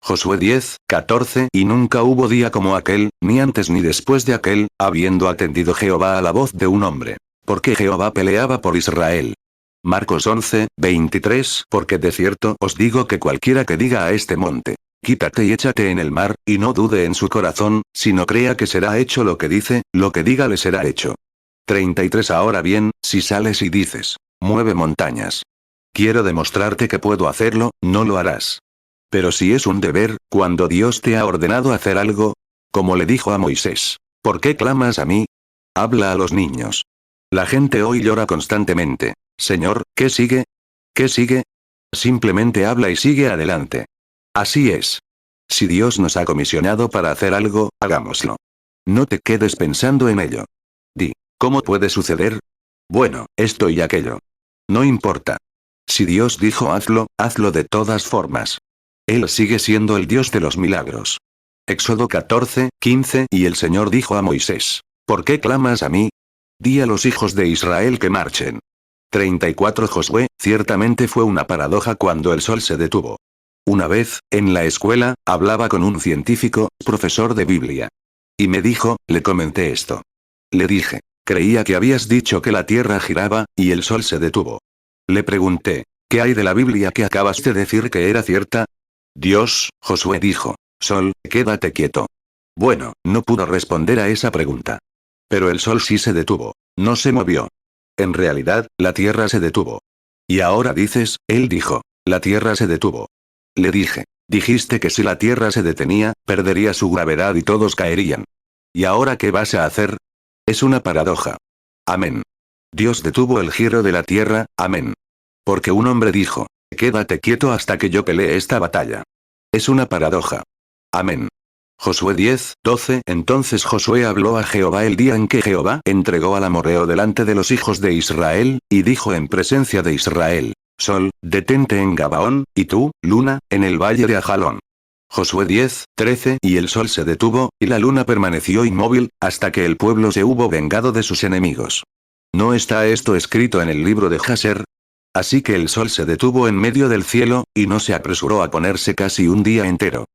Josué 10, 14 Y nunca hubo día como aquel, ni antes ni después de aquel, habiendo atendido Jehová a la voz de un hombre. Porque Jehová peleaba por Israel. Marcos 11, 23 Porque de cierto os digo que cualquiera que diga a este monte, quítate y échate en el mar, y no dude en su corazón, sino crea que será hecho lo que dice, lo que diga le será hecho. 33 Ahora bien, si sales y dices, mueve montañas. Quiero demostrarte que puedo hacerlo, no lo harás. Pero si es un deber, cuando Dios te ha ordenado hacer algo, como le dijo a Moisés, ¿por qué clamas a mí? Habla a los niños. La gente hoy llora constantemente. Señor, ¿qué sigue? ¿Qué sigue? Simplemente habla y sigue adelante. Así es. Si Dios nos ha comisionado para hacer algo, hagámoslo. No te quedes pensando en ello. Di, ¿cómo puede suceder? Bueno, esto y aquello. No importa. Si Dios dijo hazlo, hazlo de todas formas. Él sigue siendo el Dios de los milagros. Éxodo 14, 15 Y el Señor dijo a Moisés, ¿por qué clamas a mí? Di a los hijos de Israel que marchen. 34 Josué, ciertamente fue una paradoja cuando el sol se detuvo. Una vez, en la escuela, hablaba con un científico, profesor de Biblia. Y me dijo, le comenté esto. Le dije, creía que habías dicho que la tierra giraba, y el sol se detuvo. Le pregunté, ¿qué hay de la Biblia que acabas de decir que era cierta? Dios, Josué dijo, Sol, quédate quieto. Bueno, no pudo responder a esa pregunta. Pero el sol sí se detuvo. No se movió. En realidad, la tierra se detuvo. Y ahora dices, él dijo, la tierra se detuvo. Le dije, dijiste que si la tierra se detenía, perdería su gravedad y todos caerían. ¿Y ahora qué vas a hacer? Es una paradoja. Amén. Dios detuvo el giro de la tierra, amén. Porque un hombre dijo, quédate quieto hasta que yo pelee esta batalla. Es una paradoja. Amén. Josué 10, 12 Entonces Josué habló a Jehová el día en que Jehová entregó al amorreo delante de los hijos de Israel, y dijo en presencia de Israel, Sol, detente en Gabaón, y tú, luna, en el valle de Ajalón. Josué 10, 13 Y el sol se detuvo, y la luna permaneció inmóvil, hasta que el pueblo se hubo vengado de sus enemigos. ¿No está esto escrito en el libro de Jaser? Así que el sol se detuvo en medio del cielo, y no se apresuró a ponerse casi un día entero.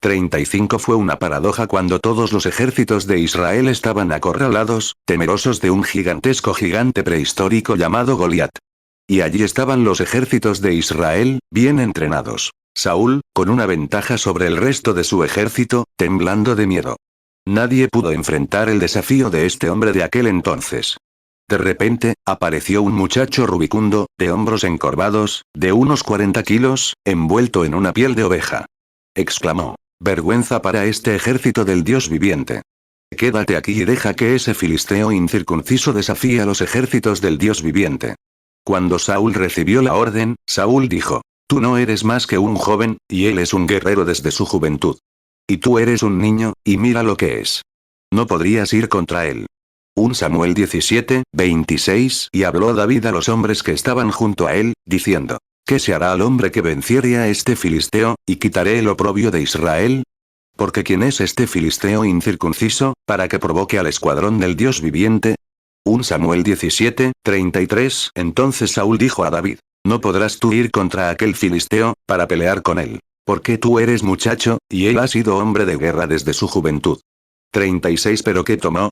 35 Fue una paradoja cuando todos los ejércitos de Israel estaban acorralados, temerosos de un gigantesco gigante prehistórico llamado Goliat. Y allí estaban los ejércitos de Israel, bien entrenados. Saúl, con una ventaja sobre el resto de su ejército, temblando de miedo. Nadie pudo enfrentar el desafío de este hombre de aquel entonces. De repente, apareció un muchacho rubicundo, de hombros encorvados, de unos 40 kilos, envuelto en una piel de oveja. Exclamó, vergüenza para este ejército del Dios viviente. Quédate aquí y deja que ese filisteo incircunciso desafíe a los ejércitos del Dios viviente. Cuando Saúl recibió la orden, Saúl dijo, tú no eres más que un joven, y él es un guerrero desde su juventud. Y tú eres un niño, y mira lo que es. No podrías ir contra él. 1 Samuel 17, 26 Y habló David a los hombres que estaban junto a él, diciendo, ¿qué se hará al hombre que venciere a este filisteo, y quitaré el oprobio de Israel? Porque ¿quién es este filisteo incircunciso, para que provoque al escuadrón del Dios viviente? 1 Samuel 17, 33 Entonces Saúl dijo a David, no podrás tú ir contra aquel filisteo, para pelear con él, porque tú eres muchacho, y él ha sido hombre de guerra desde su juventud. 36 ¿Pero qué tomó?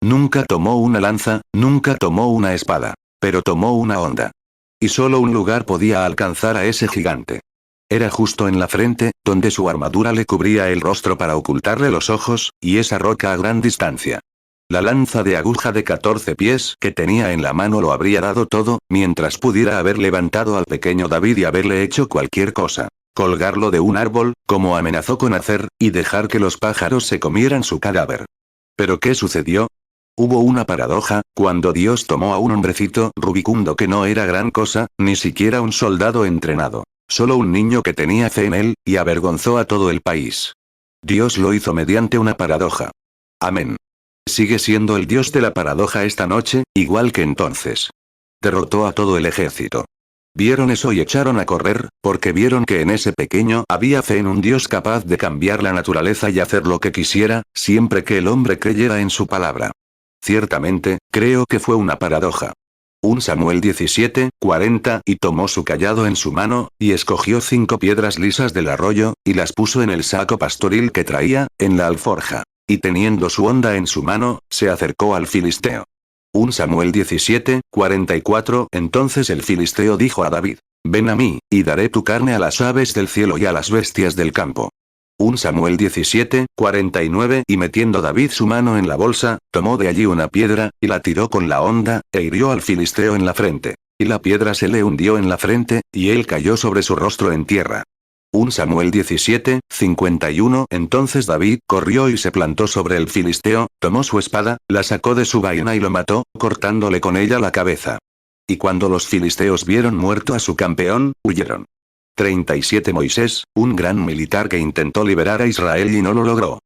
Nunca tomó una lanza, nunca tomó una espada, pero tomó una honda. Y solo un lugar podía alcanzar a ese gigante. Era justo en la frente, donde su armadura le cubría el rostro para ocultarle los ojos, y esa roca a gran distancia. La lanza de aguja de 14 pies que tenía en la mano lo habría dado todo, mientras pudiera haber levantado al pequeño David y haberle hecho cualquier cosa. Colgarlo de un árbol, como amenazó con hacer, y dejar que los pájaros se comieran su cadáver. ¿Pero qué sucedió? Hubo una paradoja, cuando Dios tomó a un hombrecito rubicundo que no era gran cosa, ni siquiera un soldado entrenado, solo un niño que tenía fe en él, y avergonzó a todo el país. Dios lo hizo mediante una paradoja. Amén. Sigue siendo el Dios de la paradoja esta noche, igual que entonces. Derrotó a todo el ejército. Vieron eso y echaron a correr, porque vieron que en ese pequeño había fe en un Dios capaz de cambiar la naturaleza y hacer lo que quisiera, siempre que el hombre creyera en su palabra. Ciertamente, creo que fue una paradoja. 1 Samuel 17:40 y tomó su cayado en su mano, y escogió 5 piedras lisas del arroyo, y las puso en el saco pastoril que traía, en la alforja. Y teniendo su honda en su mano, se acercó al filisteo. 1 Samuel 17:44 Entonces el filisteo dijo a David: Ven a mí, y daré tu carne a las aves del cielo y a las bestias del campo. 1 Samuel 17:49 Y metiendo David su mano en la bolsa, tomó de allí una piedra, y la tiró con la honda, e hirió al filisteo en la frente. Y la piedra se le hundió en la frente, y él cayó sobre su rostro en tierra. 1 Samuel 17:51 Entonces David corrió y se plantó sobre el filisteo, tomó su espada, la sacó de su vaina y lo mató, cortándole con ella la cabeza. Y cuando los filisteos vieron muerto a su campeón, huyeron. 37 Moisés, un gran militar que intentó liberar a Israel y no lo logró.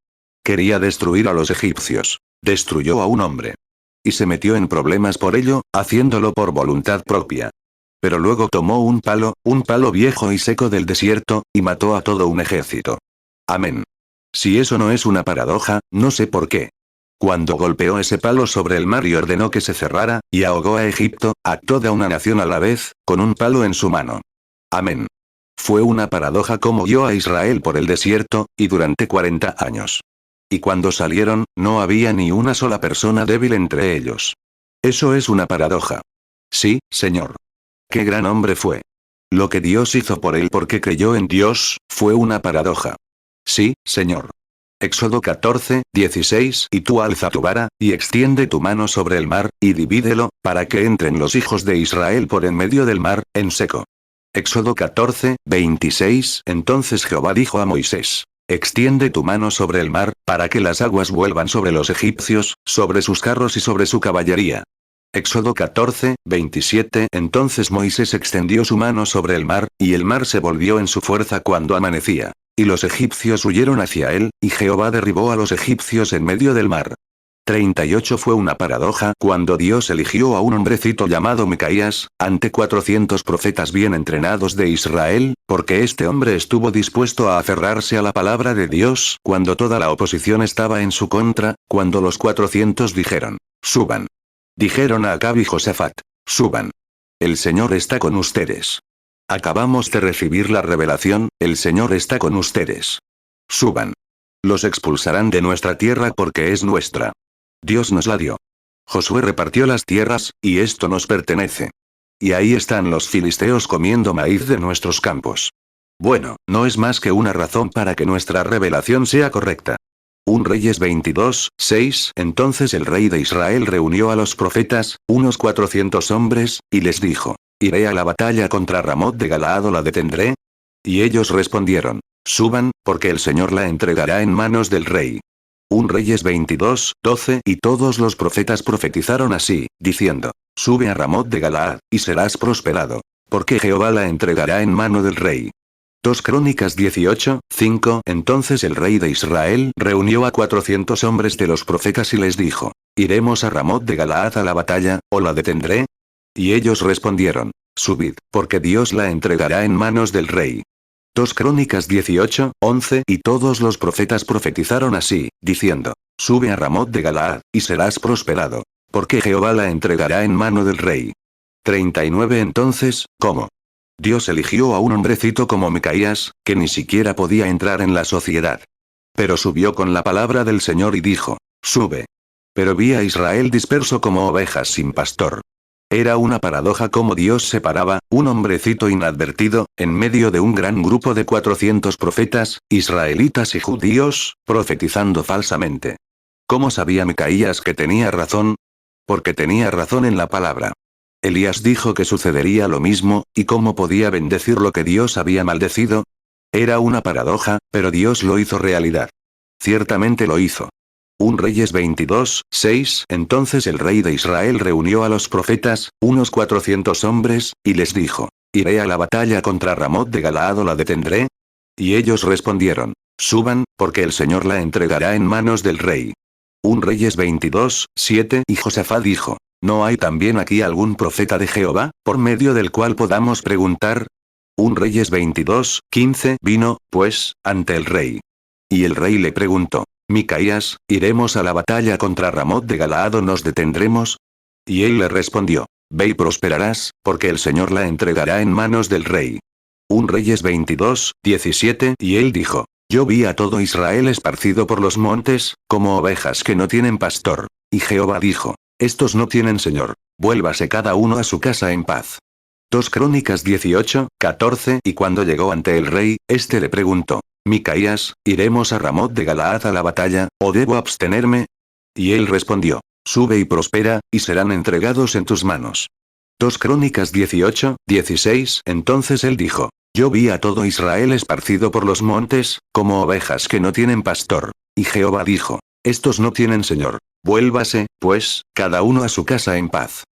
Quería destruir a los egipcios. Destruyó a un hombre. Y se metió en problemas por ello, haciéndolo por voluntad propia. Pero luego tomó un palo viejo y seco del desierto, y mató a todo un ejército. Amén. Si eso no es una paradoja, no sé por qué. Cuando golpeó ese palo sobre el mar y ordenó que se cerrara, y ahogó a Egipto, a toda una nación a la vez, con un palo en su mano. Amén. Fue una paradoja cómo guió a Israel por el desierto, y durante 40 años. Y cuando salieron, no había ni una sola persona débil entre ellos. Eso es una paradoja. Sí, Señor. Qué gran hombre fue. Lo que Dios hizo por él porque creyó en Dios, fue una paradoja. Sí, Señor. Éxodo 14:16 Y tú alza tu vara, y extiende tu mano sobre el mar, y divídelo, para que entren los hijos de Israel por en medio del mar, en seco. Éxodo 14:26 Entonces Jehová dijo a Moisés: Extiende tu mano sobre el mar, para que las aguas vuelvan sobre los egipcios, sobre sus carros y sobre su caballería. Éxodo 14:27 Entonces Moisés extendió su mano sobre el mar, y el mar se volvió en su fuerza cuando amanecía. Y los egipcios huyeron hacia él, y Jehová derribó a los egipcios en medio del mar. 38 Fue una paradoja cuando Dios eligió a un hombrecito llamado Micaías, ante 400 profetas bien entrenados de Israel, porque este hombre estuvo dispuesto a aferrarse a la palabra de Dios cuando toda la oposición estaba en su contra, cuando los 400 dijeron: Suban. Dijeron a Acab y Josafat: Suban. El Señor está con ustedes. Acabamos de recibir la revelación, el Señor está con ustedes. Suban. Los expulsarán de nuestra tierra porque es nuestra. Dios nos la dio. Josué repartió las tierras, y esto nos pertenece. Y ahí están los filisteos comiendo maíz de nuestros campos. Bueno, no es más que una razón para que nuestra revelación sea correcta. 1 Reyes 22:6 Entonces el rey de Israel reunió a los profetas, unos 400 hombres, y les dijo: ¿Iré a la batalla contra Ramot de Galaad o la detendré? Y ellos respondieron: Suban, porque el Señor la entregará en manos del rey. 1 Reyes 22:12 Y todos los profetas profetizaron así, diciendo: Sube a Ramot de Galaad, y serás prosperado, porque Jehová la entregará en mano del rey. 2 Crónicas 18:5 Entonces el rey de Israel reunió a 400 hombres de los profetas y les dijo: ¿Iremos a Ramot de Galaad a la batalla, o la detendré? Y ellos respondieron: Subid, porque Dios la entregará en manos del rey. 2 Crónicas 18:11 Y todos los profetas profetizaron así, diciendo: Sube a Ramot de Galaad, y serás prosperado, porque Jehová la entregará en mano del rey. 39 Entonces, ¿cómo? Dios eligió a un hombrecito como Micaías, que ni siquiera podía entrar en la sociedad. Pero subió con la palabra del Señor y dijo: Sube. Pero vi a Israel disperso como ovejas sin pastor. Era una paradoja cómo Dios separaba, un hombrecito inadvertido, en medio de un gran grupo de 400 profetas, israelitas y judíos, profetizando falsamente. ¿Cómo sabía Micaías que tenía razón? Porque tenía razón en la palabra. Elías dijo que sucedería lo mismo, ¿y cómo podía bendecir lo que Dios había maldecido? Era una paradoja, pero Dios lo hizo realidad. Ciertamente lo hizo. 1 Reyes 22:6 Entonces el rey de Israel reunió a los profetas, unos 400 hombres, y les dijo: ¿Iré a la batalla contra Ramot de Galaad o la detendré? Y ellos respondieron: Suban, porque el Señor la entregará en manos del rey. 1 Reyes 22:7 Y Josafat dijo: ¿No hay también aquí algún profeta de Jehová, por medio del cual podamos preguntar? 1 Reyes 22:15 Vino, pues, ante el rey. Y el rey le preguntó: Micaías, ¿iremos a la batalla contra Ramot de Galaad o nos detendremos? Y él le respondió: ve y prosperarás, porque el Señor la entregará en manos del rey. 1 Reyes 22, 17, y él dijo: Yo vi a todo Israel esparcido por los montes, como ovejas que no tienen pastor. Y Jehová dijo: Estos no tienen señor, vuélvase cada uno a su casa en paz. 2 Crónicas 18, 14, y cuando llegó ante el rey, éste le preguntó: Micaías, ¿iremos a Ramot de Galaad a la batalla, o debo abstenerme? Y él respondió: Sube y prospera, y serán entregados en tus manos. 2 Crónicas 18, 16. Entonces él dijo: Yo vi a todo Israel esparcido por los montes, como ovejas que no tienen pastor. Y Jehová dijo: Estos no tienen señor, vuélvase, pues, cada uno a su casa en paz.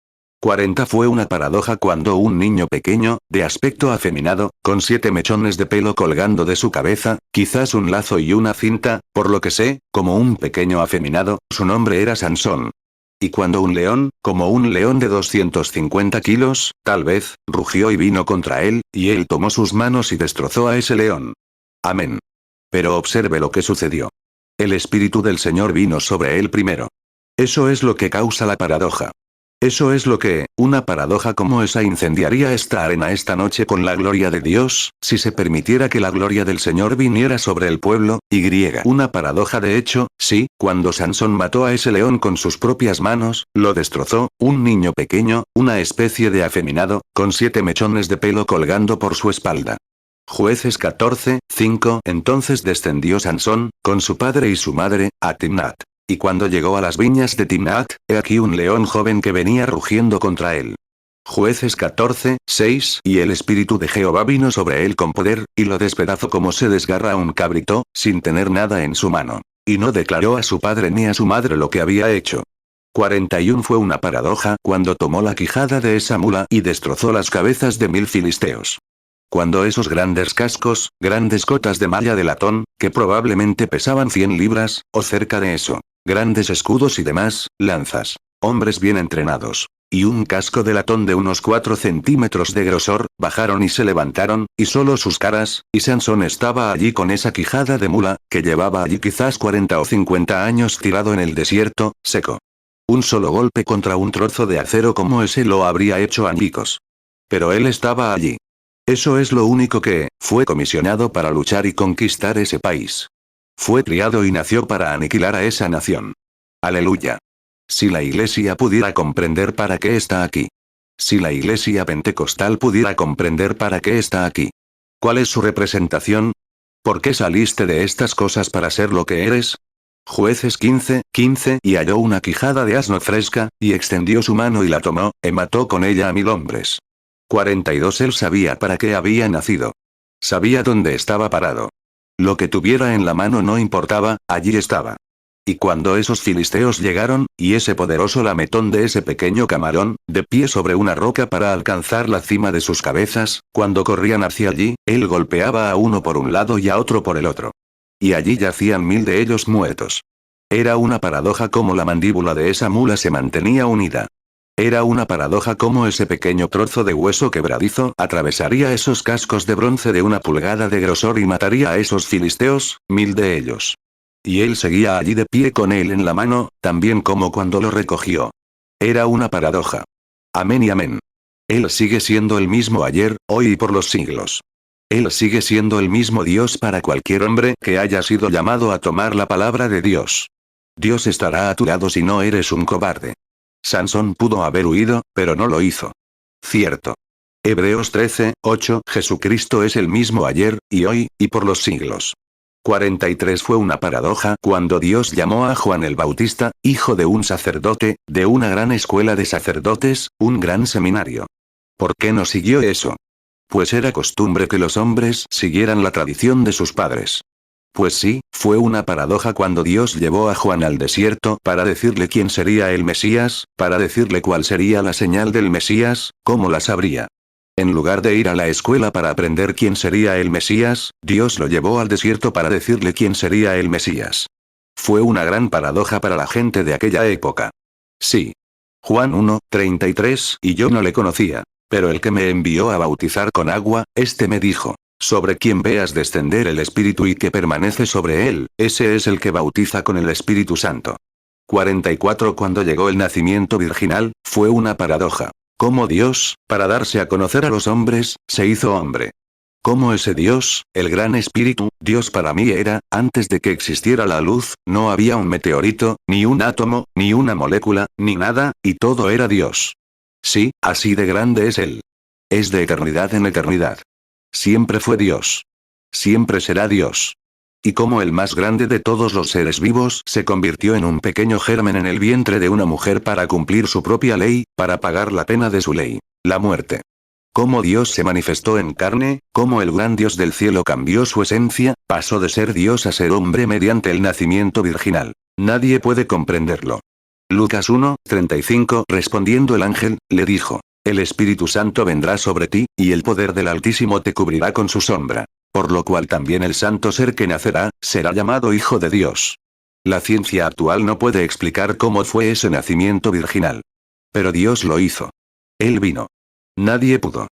40 Fue una paradoja cuando un niño pequeño, de aspecto afeminado, con 7 mechones de pelo colgando de su cabeza, quizás un lazo y una cinta, por lo que sé, como un pequeño afeminado, su nombre era Sansón. Y cuando un león, como un león de 250 kilos, tal vez, rugió y vino contra él, y él tomó sus manos y destrozó a ese león. Amén. Pero observe lo que sucedió. El Espíritu del Señor vino sobre él primero. Eso es lo que causa la paradoja. Eso es lo que, una paradoja como esa incendiaría esta arena esta noche con la gloria de Dios, si se permitiera que la gloria del Señor viniera sobre el pueblo, y una paradoja de hecho, sí, cuando Sansón mató a ese león con sus propias manos, lo destrozó, un niño pequeño, una especie de afeminado, con 7 mechones de pelo colgando por su espalda. Jueces 14, 5. Entonces descendió Sansón, con su padre y su madre, a Timnat. Y cuando llegó a las viñas de Timnat, he aquí un león joven que venía rugiendo contra él. Jueces 14, 6. Y el Espíritu de Jehová vino sobre él con poder, y lo despedazó como se desgarra un cabrito, sin tener nada en su mano. Y no declaró a su padre ni a su madre lo que había hecho. 41 Fue una paradoja cuando tomó la quijada de esa mula y destrozó las cabezas de 1000 filisteos. Cuando esos grandes cascos, grandes cotas de malla de latón, que probablemente pesaban 100 libras, o cerca de eso, grandes escudos y demás, lanzas, hombres bien entrenados, y un casco de latón de unos 4 centímetros de grosor, bajaron y se levantaron, y solo sus caras, y Sansón estaba allí con esa quijada de mula, que llevaba allí quizás 40 o 50 años tirado en el desierto, seco. Un solo golpe contra un trozo de acero como ese lo habría hecho añicos. Pero él estaba allí. Eso es lo único que, fue comisionado para luchar y conquistar ese país. Fue criado y nació para aniquilar a esa nación. Aleluya. Si la iglesia pudiera comprender para qué está aquí. Si la iglesia pentecostal pudiera comprender para qué está aquí. ¿Cuál es su representación? ¿Por qué saliste de estas cosas para ser lo que eres? Jueces 15, 15. Y halló una quijada de asno fresca, y extendió su mano y la tomó, y mató con ella a 1000 hombres. 42 Él sabía para qué había nacido. Sabía dónde estaba parado. Lo que tuviera en la mano no importaba, allí estaba. Y cuando esos filisteos llegaron, y ese poderoso lametón de ese pequeño camarón, de pie sobre una roca para alcanzar la cima de sus cabezas, cuando corrían hacia allí, él golpeaba a uno por un lado y a otro por el otro. Y allí yacían 1000 de ellos muertos. Era una paradoja cómo la mandíbula de esa mula se mantenía unida. Era una paradoja cómo ese pequeño trozo de hueso quebradizo atravesaría esos cascos de bronce de 1 pulgada de grosor y mataría a esos filisteos, 1000 de ellos. Y él seguía allí de pie con él en la mano, también como cuando lo recogió. Era una paradoja. Amén y amén. Él sigue siendo el mismo ayer, hoy y por los siglos. Él sigue siendo el mismo Dios para cualquier hombre que haya sido llamado a tomar la palabra de Dios. Dios estará a tu lado si no eres un cobarde. Sansón pudo haber huido, pero no lo hizo. Cierto. Hebreos 13, 8. Jesucristo es el mismo ayer, y hoy, y por los siglos. 43 Fue una paradoja cuando Dios llamó a Juan el Bautista, hijo de un sacerdote, de una gran escuela de sacerdotes, un gran seminario. ¿Por qué no siguió eso? Pues era costumbre que los hombres siguieran la tradición de sus padres. Pues sí, fue una paradoja cuando Dios llevó a Juan al desierto para decirle quién sería el Mesías, para decirle cuál sería la señal del Mesías, cómo la sabría. En lugar de ir a la escuela para aprender quién sería el Mesías, Dios lo llevó al desierto para decirle quién sería el Mesías. Fue una gran paradoja para la gente de aquella época. Sí. Juan 1, 33. Y yo no le conocía, pero el que me envió a bautizar con agua, este me dijo: sobre quien veas descender el Espíritu y que permanece sobre él, ese es el que bautiza con el Espíritu Santo. 44 Cuando llegó el nacimiento virginal, fue una paradoja. Cómo Dios, para darse a conocer a los hombres, se hizo hombre. Cómo ese Dios, el Gran Espíritu, Dios para mí era, antes de que existiera la luz, no había un meteorito, ni un átomo, ni una molécula, ni nada, y todo era Dios. Sí, así de grande es Él. Es de eternidad en eternidad. Siempre fue Dios. Siempre será Dios. Y como el más grande de todos los seres vivos se convirtió en un pequeño germen en el vientre de una mujer para cumplir su propia ley, para pagar la pena de su ley, la muerte. Cómo Dios se manifestó en carne, cómo el gran Dios del cielo cambió su esencia, pasó de ser Dios a ser hombre mediante el nacimiento virginal. Nadie puede comprenderlo. Lucas 1:35 Respondiendo el ángel, le dijo: El Espíritu Santo vendrá sobre ti, y el poder del Altísimo te cubrirá con su sombra. Por lo cual también el santo ser que nacerá, será llamado Hijo de Dios. La ciencia actual no puede explicar cómo fue ese nacimiento virginal. Pero Dios lo hizo. Él vino. Nadie pudo.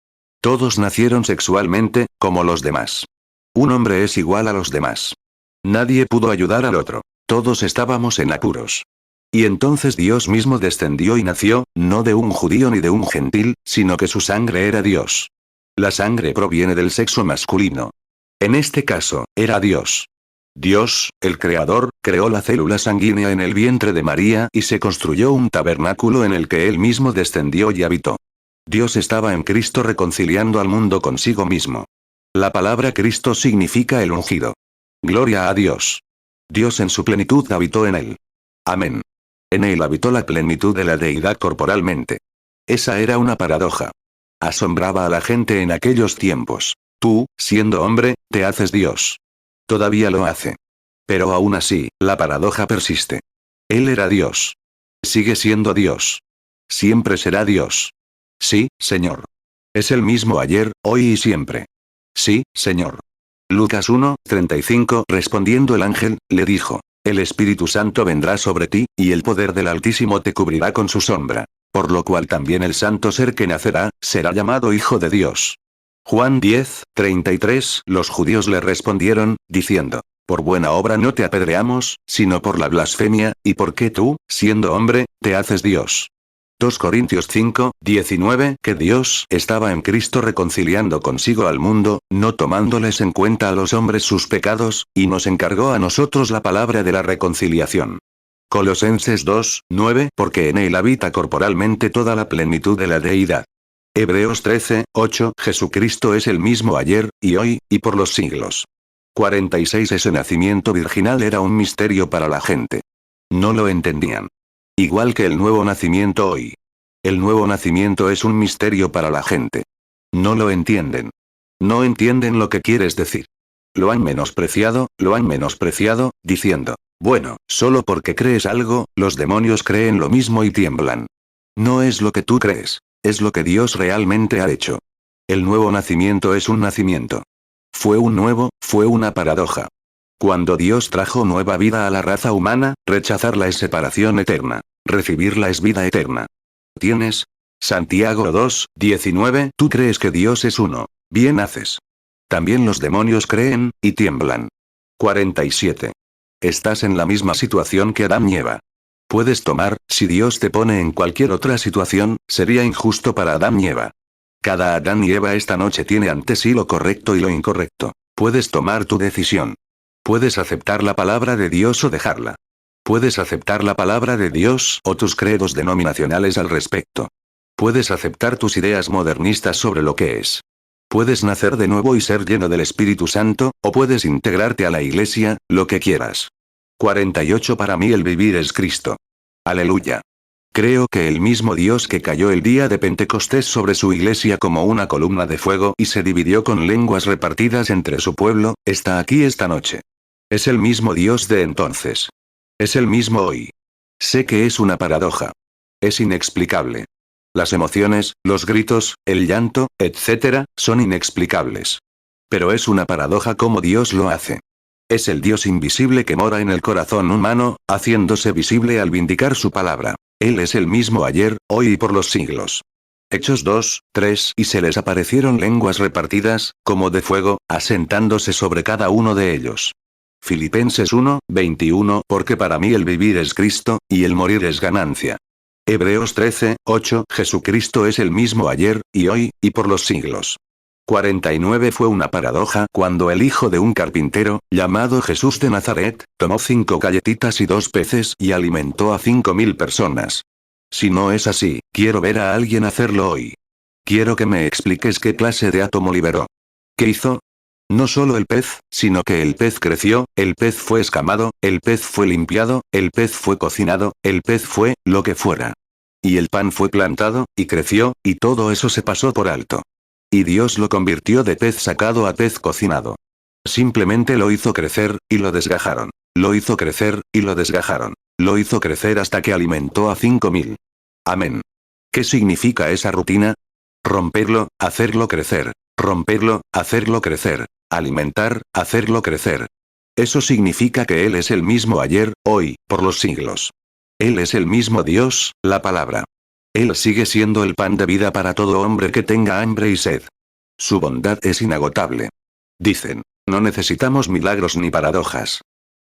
Todos nacieron sexualmente, como los demás. Un hombre es igual a los demás. Nadie pudo ayudar al otro. Todos estábamos en apuros. Y entonces Dios mismo descendió y nació, no de un judío ni de un gentil, sino que su sangre era Dios. La sangre proviene del sexo masculino. En este caso, era Dios. Dios, el Creador, creó la célula sanguínea en el vientre de María y se construyó un tabernáculo en el que Él mismo descendió y habitó. Dios estaba en Cristo reconciliando al mundo consigo mismo. La palabra Cristo significa el ungido. Gloria a Dios. Dios en su plenitud habitó en Él. Amén. En Él habitó la plenitud de la deidad corporalmente. Esa era una paradoja. Asombraba a la gente en aquellos tiempos. Tú, siendo hombre, te haces Dios. Todavía lo hace. Pero aún así, la paradoja persiste. Él era Dios. Sigue siendo Dios. Siempre será Dios. Sí, Señor. Es el mismo ayer, hoy y siempre. Sí, Señor. Lucas 1:35 Respondiendo el ángel, le dijo: El Espíritu Santo vendrá sobre ti, y el poder del Altísimo te cubrirá con su sombra. Por lo cual también el santo ser que nacerá, será llamado Hijo de Dios. Juan 10:33 Los judíos le respondieron, diciendo: Por buena obra no te apedreamos, sino por la blasfemia, y porque tú, siendo hombre, te haces Dios. 2 Corintios 5:19 Que Dios estaba en Cristo reconciliando consigo al mundo, no tomándoles en cuenta a los hombres sus pecados, y nos encargó a nosotros la palabra de la reconciliación. Colosenses 2:9 Porque en Él habita corporalmente toda la plenitud de la deidad. Hebreos 13:8 Jesucristo es el mismo ayer, y hoy, y por los siglos. 46 Ese nacimiento virginal era un misterio para la gente. No lo entendían. Igual que el nuevo nacimiento hoy. El nuevo nacimiento es un misterio para la gente. No lo entienden. No entienden lo que quieres decir. Lo han menospreciado, diciendo: bueno, solo porque crees algo, los demonios creen lo mismo y tiemblan. No es lo que tú crees. Es lo que Dios realmente ha hecho. El nuevo nacimiento es un nacimiento. Fue una paradoja. Cuando Dios trajo nueva vida a la raza humana, rechazarla es separación eterna. Recibirla es vida eterna. ¿Tienes? Santiago 2:19 Tú crees que Dios es uno. Bien haces. También los demonios creen, y tiemblan. 47. Estás en la misma situación que Adán y Eva. Puedes tomar, si Dios te pone en cualquier otra situación, sería injusto para Adán y Eva. Cada Adán y Eva esta noche tiene ante sí lo correcto y lo incorrecto. Puedes tomar tu decisión. Puedes aceptar la palabra de Dios o dejarla. Puedes aceptar la palabra de Dios o tus credos denominacionales al respecto. Puedes aceptar tus ideas modernistas sobre lo que es. Puedes nacer de nuevo y ser lleno del Espíritu Santo, o puedes integrarte a la iglesia, lo que quieras. 48 Para mí el vivir es Cristo. Aleluya. Creo que el mismo Dios que cayó el día de Pentecostés sobre su iglesia como una columna de fuego y se dividió con lenguas repartidas entre su pueblo, está aquí esta noche. Es el mismo Dios de entonces. Es el mismo hoy. Sé que es una paradoja. Es inexplicable. Las emociones, los gritos, el llanto, etc., son inexplicables. Pero es una paradoja como Dios lo hace. Es el Dios invisible que mora en el corazón humano, haciéndose visible al vindicar su palabra. Él es el mismo ayer, hoy y por los siglos. Hechos 2:3 Y se les aparecieron lenguas repartidas, como de fuego, asentándose sobre cada uno de ellos. Filipenses 1:21 Porque para mí el vivir es Cristo, y el morir es ganancia. Hebreos 13, 8. Jesucristo es el mismo ayer, y hoy, y por los siglos. 49. Fue una paradoja cuando el hijo de un carpintero, llamado Jesús de Nazaret, tomó 5 galletitas y 2 peces y alimentó a 5.000 personas. Si no es así, quiero ver a alguien hacerlo hoy. Quiero que me expliques qué clase de átomo liberó. ¿Qué hizo? No solo el pez, sino que el pez creció, el pez fue escamado, el pez fue limpiado, el pez fue cocinado, el pez fue, lo que fuera. Y el pan fue plantado, y creció, y todo eso se pasó por alto. Y Dios lo convirtió de pez sacado a pez cocinado. Simplemente lo hizo crecer, y lo desgajaron. Lo hizo crecer, y lo desgajaron. Lo hizo crecer hasta que alimentó a 5.000. Amén. ¿Qué significa esa rutina? Romperlo, hacerlo crecer. Romperlo, hacerlo crecer. Alimentar, hacerlo crecer. Eso significa que Él es el mismo ayer, hoy, por los siglos. Él es el mismo Dios, la palabra. Él sigue siendo el pan de vida para todo hombre que tenga hambre y sed. Su bondad es inagotable. Dicen, no necesitamos milagros ni paradojas.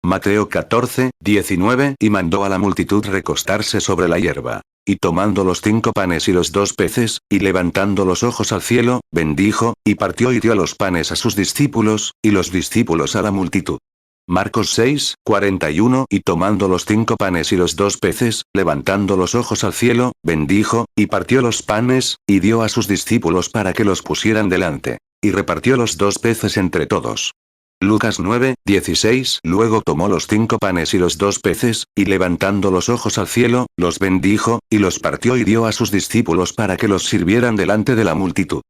Mateo 14, 19. Y mandó a la multitud recostarse sobre la hierba. Y tomando los 5 panes y los 2 peces, y levantando los ojos al cielo, bendijo, y partió y dio los panes a sus discípulos, y los discípulos a la multitud. Marcos 6, 41. Y tomando los 5 panes y los 2 peces, levantando los ojos al cielo, bendijo, y partió los panes, y dio a sus discípulos para que los pusieran delante. Y repartió los 2 peces entre todos. Lucas 9, 16. Luego tomó los 5 panes y los 2 peces, y levantando los ojos al cielo, los bendijo, y los partió y dio a sus discípulos para que los sirvieran delante de la multitud.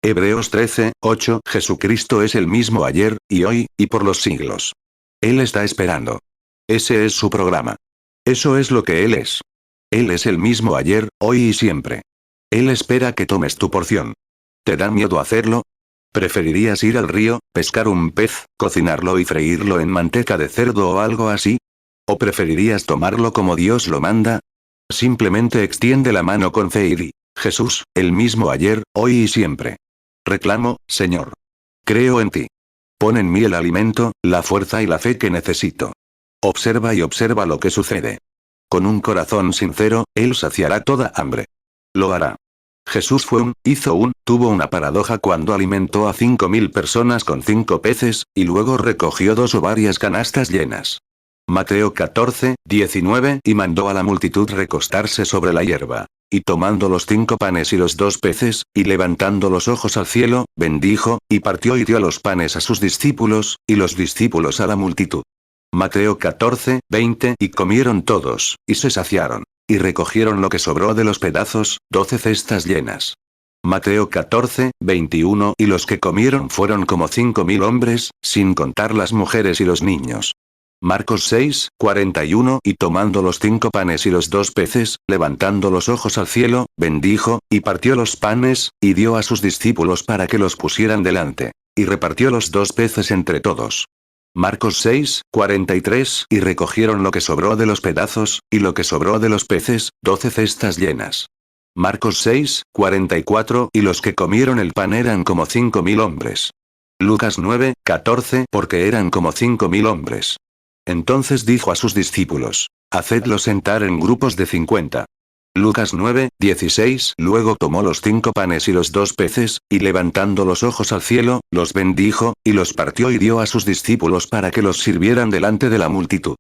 Hebreos 13, 8. Jesucristo es el mismo ayer, y hoy, y por los siglos. Él está esperando. Ese es su programa. Eso es lo que Él es. Él es el mismo ayer, hoy y siempre. Él espera que tomes tu porción. ¿Te da miedo hacerlo? ¿Preferirías ir al río, pescar un pez, cocinarlo y freírlo en manteca de cerdo o algo así? ¿O preferirías tomarlo como Dios lo manda? Simplemente extiende la mano con fe y di, Jesús, el mismo ayer, hoy y siempre. Reclamo, Señor. Creo en ti. Pon en mí el alimento, la fuerza y la fe que necesito. Observa y observa lo que sucede. Con un corazón sincero, Él saciará toda hambre. Lo hará. Jesús tuvo una paradoja cuando alimentó a 5.000 personas con 5 peces, y luego recogió 2 o varias canastas llenas. Mateo 14, 19. Y mandó a la multitud recostarse sobre la hierba. Y tomando los 5 panes y los 2 peces, y levantando los ojos al cielo, bendijo, y partió y dio los panes a sus discípulos, y los discípulos a la multitud. Mateo 14, 20. Y comieron todos, y se saciaron. Y recogieron lo que sobró de los pedazos, 12 cestas llenas. Mateo 14, 21. Y los que comieron fueron como 5.000 hombres, sin contar las mujeres y los niños. Marcos 6, 41. Y tomando los 5 panes y los 2 peces, levantando los ojos al cielo, bendijo, y partió los panes, y dio a sus discípulos para que los pusieran delante. Y repartió los 2 peces entre todos. Marcos 6, 43. Y recogieron lo que sobró de los pedazos, y lo que sobró de los peces, 12 cestas llenas. Marcos 6, 44. Y los que comieron el pan eran como 5.000 hombres. Lucas 9, 14. Porque eran como 5.000 hombres. Entonces dijo a sus discípulos, hacedlos sentar en grupos de 50. Lucas 9, 16. Luego tomó los 5 panes y los 2 peces, y levantando los ojos al cielo, los bendijo, y los partió y dio a sus discípulos para que los sirvieran delante de la multitud.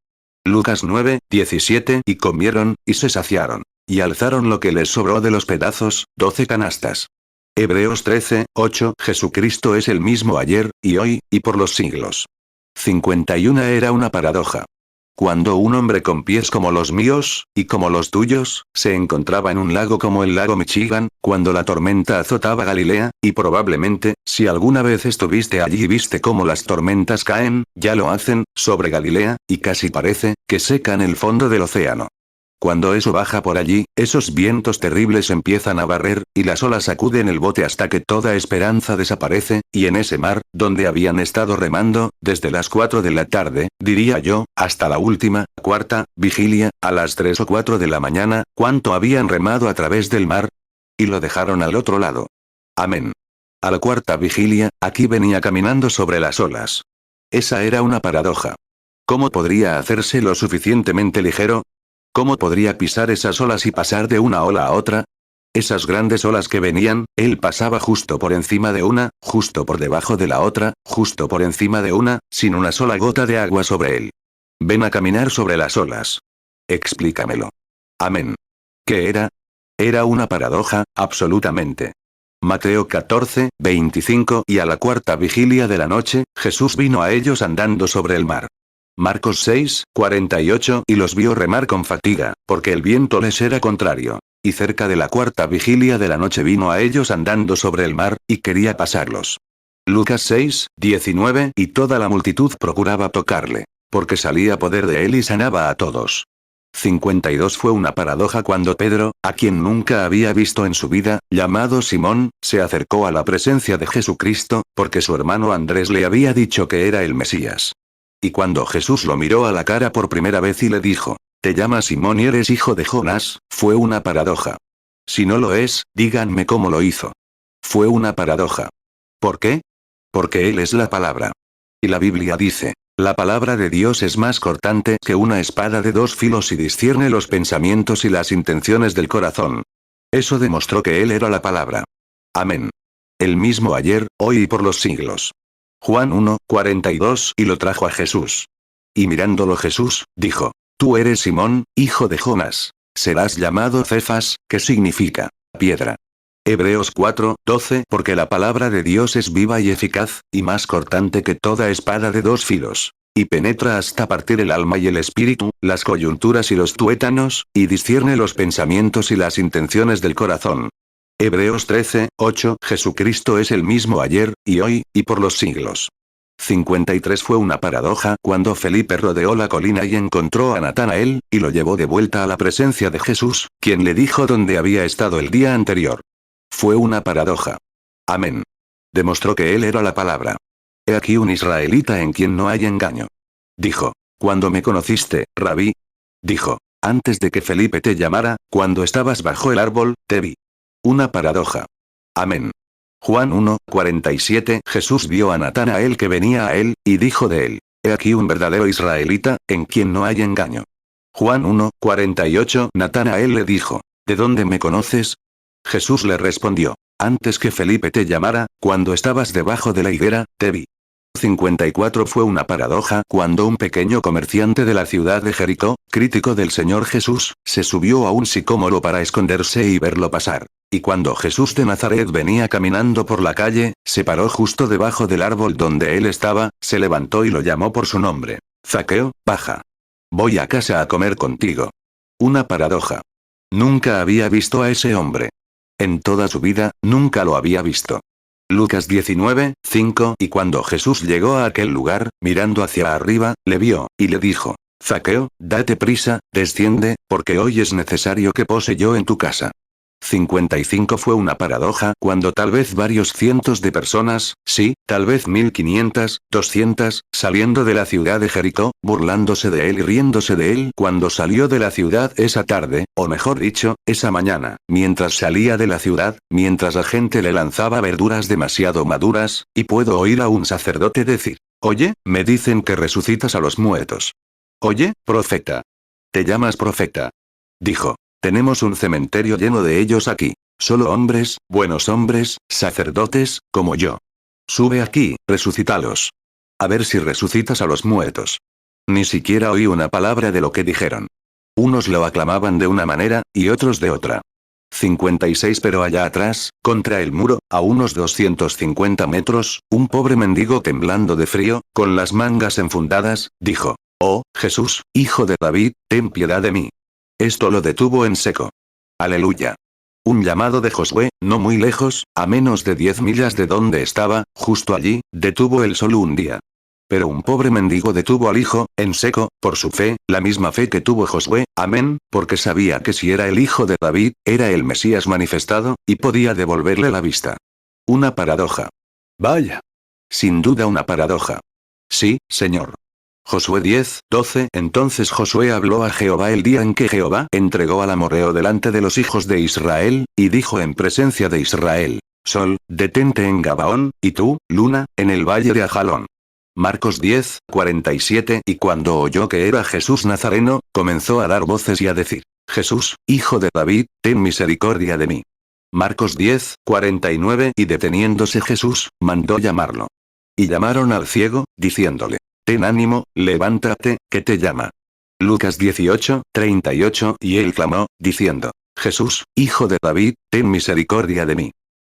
Lucas 9, 17. Y comieron, y se saciaron. Y alzaron lo que les sobró de los pedazos, 12 canastas. Hebreos 13, 8. Jesucristo es el mismo ayer, y hoy, y por los siglos. 51 era una paradoja. Cuando un hombre con pies como los míos, y como los tuyos, se encontraba en un lago como el lago Michigan, cuando la tormenta azotaba Galilea, y probablemente, si alguna vez estuviste allí y viste cómo las tormentas caen, ya lo hacen, sobre Galilea, y casi parece, que secan el fondo del océano. Cuando eso baja por allí, esos vientos terribles empiezan a barrer, y las olas sacuden el bote hasta que toda esperanza desaparece, y en ese mar, donde habían estado remando, desde las 4 de la tarde, diría yo, hasta la última, cuarta, vigilia, a las 3 o 4 de la mañana, ¿cuánto habían remado a través del mar? Y lo dejaron al otro lado. Amén. A la cuarta vigilia, aquí venía caminando sobre las olas. Esa era una paradoja. ¿Cómo podría hacerse lo suficientemente ligero? ¿Cómo podría pisar esas olas y pasar de una ola a otra? Esas grandes olas que venían, él pasaba justo por encima de una, justo por debajo de la otra, justo por encima de una, sin una sola gota de agua sobre él. Ven a caminar sobre las olas. Explícamelo. Amén. ¿Qué era? Era una paradoja, absolutamente. Mateo 14, 25 y a la cuarta vigilia de la noche, Jesús vino a ellos andando sobre el mar. Marcos 6, 48 y los vio remar con fatiga, porque el viento les era contrario. Y cerca de la cuarta vigilia de la noche vino a ellos andando sobre el mar, y quería pasarlos. Lucas 6, 19 y toda la multitud procuraba tocarle, porque salía poder de él y sanaba a todos. 52 fue una paradoja cuando Pedro, a quien nunca había visto en su vida, llamado Simón, se acercó a la presencia de Jesucristo, porque su hermano Andrés le había dicho que era el Mesías. Y cuando Jesús lo miró a la cara por primera vez y le dijo, «Te llamas Simón y eres hijo de Jonás», fue una paradoja. Si no lo es, díganme cómo lo hizo. Fue una paradoja. ¿Por qué? Porque Él es la palabra. Y la Biblia dice, la palabra de Dios es más cortante que una espada de dos filos y discierne los pensamientos y las intenciones del corazón. Eso demostró que Él era la palabra. Amén. El mismo ayer, hoy y por los siglos. Juan 1, 42 y lo trajo a Jesús. Y mirándolo Jesús, dijo, «Tú eres Simón, hijo de Jonás. Serás llamado Cefas, que significa piedra». Hebreos 4, 12 porque la palabra de Dios es viva y eficaz, y más cortante que toda espada de dos filos. Y penetra hasta partir el alma y el espíritu, las coyunturas y los tuétanos, y discierne los pensamientos y las intenciones del corazón. Hebreos 13, 8 Jesucristo es el mismo ayer, y hoy, y por los siglos. 53 fue una paradoja cuando Felipe rodeó la colina y encontró a Natanael, y lo llevó de vuelta a la presencia de Jesús, quien le dijo dónde había estado el día anterior. Fue una paradoja. Amén. Demostró que él era la palabra. He aquí un israelita en quien no hay engaño. Dijo, «¿Cuándo me conociste, Rabí?» Dijo, «Antes de que Felipe te llamara, cuando estabas bajo el árbol, te vi». Una paradoja. Amén. Juan 1, 47 Jesús vio a Natanael que venía a él, y dijo de él, «He aquí un verdadero israelita, en quien no hay engaño». Juan 1, 48 Natanael le dijo, «¿De dónde me conoces?» Jesús le respondió, «Antes que Felipe te llamara, cuando estabas debajo de la higuera, te vi». 54 fue una paradoja cuando un pequeño comerciante de la ciudad de Jericó, crítico del Señor Jesús, se subió a un sicómoro para esconderse y verlo pasar. Y cuando Jesús de Nazaret venía caminando por la calle, se paró justo debajo del árbol donde él estaba, se levantó y lo llamó por su nombre. «Zaqueo, baja. Voy a casa a comer contigo». Una paradoja. Nunca había visto a ese hombre. En toda su vida, nunca lo había visto. Lucas 19, 5 y cuando Jesús llegó a aquel lugar, mirando hacia arriba, le vio, y le dijo, «Zaqueo, date prisa, desciende, porque hoy es necesario que pose yo en tu casa». 55 fue una paradoja cuando tal vez varios cientos de personas, sí, tal vez 1500, 200, saliendo de la ciudad de Jericó, burlándose de él y riéndose de él cuando salió de la ciudad esa tarde, o mejor dicho, esa mañana, mientras salía de la ciudad, mientras la gente le lanzaba verduras demasiado maduras, y puedo oír a un sacerdote decir, «Oye, me dicen que resucitas a los muertos». «Oye, profeta. ¿Te llamas profeta?» Dijo. «Tenemos un cementerio lleno de ellos aquí. Solo hombres, buenos hombres, sacerdotes, como yo. Sube aquí, resucítalos. A ver si resucitas a los muertos». Ni siquiera oí una palabra de lo que dijeron. Unos lo aclamaban de una manera, y otros de otra. 56 Pero allá atrás, contra el muro, a unos 250 metros, un pobre mendigo temblando de frío, con las mangas enfundadas, dijo, «Oh, Jesús, hijo de David, ten piedad de mí». Esto lo detuvo en seco. Aleluya. Un llamado de Josué, no muy lejos, a menos de 10 millas de donde estaba, justo allí, detuvo él solo un día. Pero un pobre mendigo detuvo al hijo, en seco, por su fe, la misma fe que tuvo Josué, amén, porque sabía que si era el hijo de David, era el Mesías manifestado, y podía devolverle la vista. Una paradoja. Vaya. Sin duda una paradoja. Sí, Señor. Josué 10, 12 Entonces Josué habló a Jehová el día en que Jehová entregó al amorreo delante de los hijos de Israel, y dijo en presencia de Israel, «Sol, detente en Gabaón, y tú, luna, en el valle de Ajalón». Marcos 10:47 Y cuando oyó que era Jesús Nazareno, comenzó a dar voces y a decir: Jesús, hijo de David, ten misericordia de mí. Marcos 10:49 Y deteniéndose Jesús, mandó llamarlo. Y llamaron al ciego, diciéndole: Ten ánimo, levántate, que te llama. Lucas 18:38 Y él clamó, diciendo: Jesús, hijo de David, ten misericordia de mí.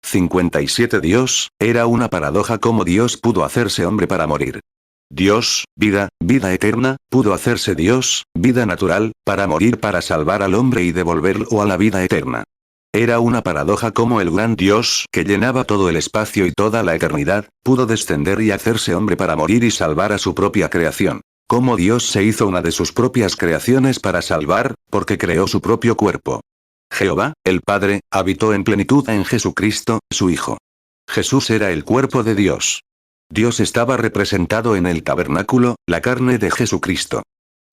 57 Dios, era una paradoja cómo Dios pudo hacerse hombre para morir. Dios, vida eterna, pudo hacerse Dios, vida natural, para morir para salvar al hombre y devolverlo a la vida eterna. Era una paradoja cómo el gran Dios, que llenaba todo el espacio y toda la eternidad, pudo descender y hacerse hombre para morir y salvar a su propia creación. Cómo Dios se hizo una de sus propias creaciones para salvar, porque creó su propio cuerpo. Jehová, el Padre, habitó en plenitud en Jesucristo, su Hijo. Jesús era el cuerpo de Dios. Dios estaba representado en el tabernáculo, la carne de Jesucristo.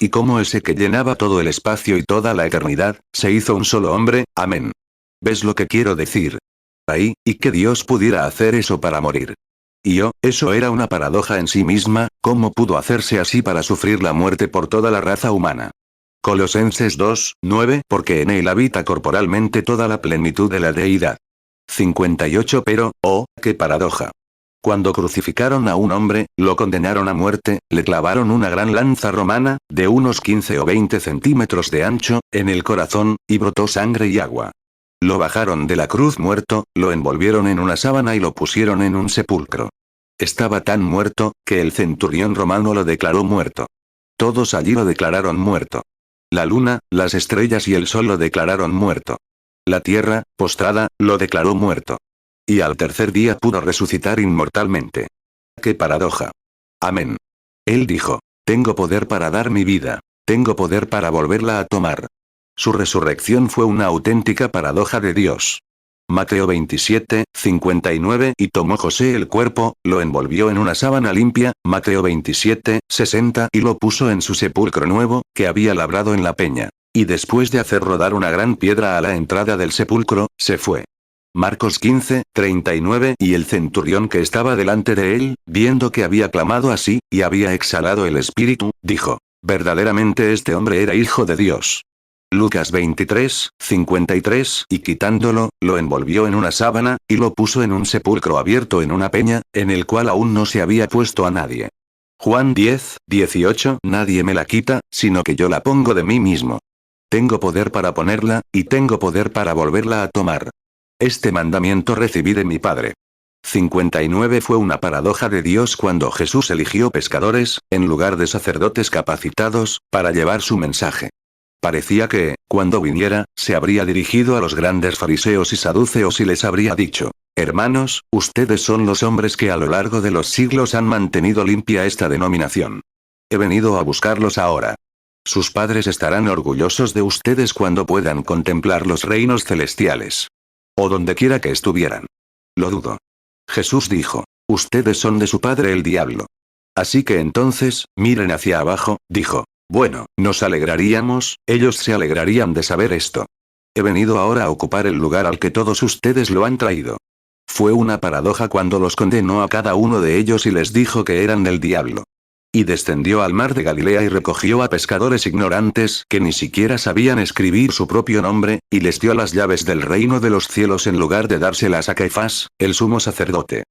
Y como ese que llenaba todo el espacio y toda la eternidad, se hizo un solo hombre, amén. ¿Ves lo que quiero decir? Ahí, y que Dios pudiera hacer eso para morir. Eso era una paradoja en sí misma, ¿cómo pudo hacerse así para sufrir la muerte por toda la raza humana? Colosenses 2:9 Porque en él habita corporalmente toda la plenitud de la deidad. 58 Pero, oh, qué paradoja. Cuando crucificaron a un hombre, lo condenaron a muerte, le clavaron una gran lanza romana, de unos 15 o 20 centímetros de ancho, en el corazón, y brotó sangre y agua. Lo bajaron de la cruz muerto, lo envolvieron en una sábana y lo pusieron en un sepulcro. Estaba tan muerto, que el centurión romano lo declaró muerto. Todos allí lo declararon muerto. La luna, las estrellas y el sol lo declararon muerto. La tierra, postrada, lo declaró muerto. Y al tercer día pudo resucitar inmortalmente. ¡Qué paradoja! Amén. Él dijo: tengo poder para dar mi vida. Tengo poder para volverla a tomar. Su resurrección fue una auténtica paradoja de Dios. Mateo 27:59 Y tomó José el cuerpo, lo envolvió en una sábana limpia, Mateo 27:60 Y lo puso en su sepulcro nuevo, que había labrado en la peña. Y después de hacer rodar una gran piedra a la entrada del sepulcro, se fue. Marcos 15:39 Y el centurión que estaba delante de él, viendo que había clamado así, y había exhalado el espíritu, dijo: verdaderamente este hombre era hijo de Dios. Lucas 23:53 Y quitándolo, lo envolvió en una sábana, y lo puso en un sepulcro abierto en una peña, en el cual aún no se había puesto a nadie. Juan 10:18 Nadie me la quita, sino que yo la pongo de mí mismo. Tengo poder para ponerla, y tengo poder para volverla a tomar. Este mandamiento recibí de mi Padre. 59 Fue una paradoja de Dios cuando Jesús eligió pescadores, en lugar de sacerdotes capacitados, para llevar su mensaje. Parecía que, cuando viniera, se habría dirigido a los grandes fariseos y saduceos y les habría dicho: hermanos, ustedes son los hombres que a lo largo de los siglos han mantenido limpia esta denominación. He venido a buscarlos ahora. Sus padres estarán orgullosos de ustedes cuando puedan contemplar los reinos celestiales. O donde quiera que estuvieran. Lo dudo. Jesús dijo: ustedes son de su padre el diablo. Así que entonces, miren hacia abajo, dijo. Bueno, nos alegraríamos, ellos se alegrarían de saber esto. He venido ahora a ocupar el lugar al que todos ustedes lo han traído. Fue una paradoja cuando los condenó a cada uno de ellos y les dijo que eran del diablo. Y descendió al mar de Galilea y recogió a pescadores ignorantes que ni siquiera sabían escribir su propio nombre, y les dio las llaves del reino de los cielos en lugar de dárselas a Caifás, el sumo sacerdote.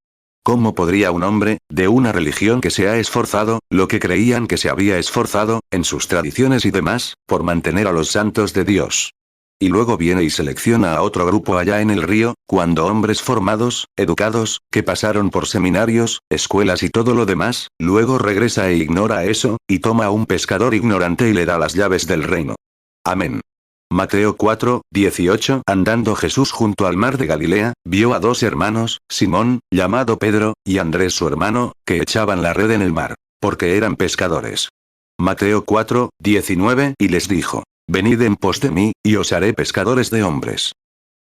¿Cómo podría un hombre, de una religión que se ha esforzado, lo que creían que se había esforzado, en sus tradiciones y demás, por mantener a los santos de Dios? Y luego viene y selecciona a otro grupo allá en el río, cuando hombres formados, educados, que pasaron por seminarios, escuelas y todo lo demás, luego regresa e ignora eso, y toma a un pescador ignorante y le da las llaves del reino. Amén. Mateo 4:18 Andando Jesús junto al mar de Galilea, vio a dos hermanos, Simón, llamado Pedro, y Andrés su hermano, que echaban la red en el mar, porque eran pescadores. Mateo 4:19 Y les dijo: venid en pos de mí, y os haré pescadores de hombres.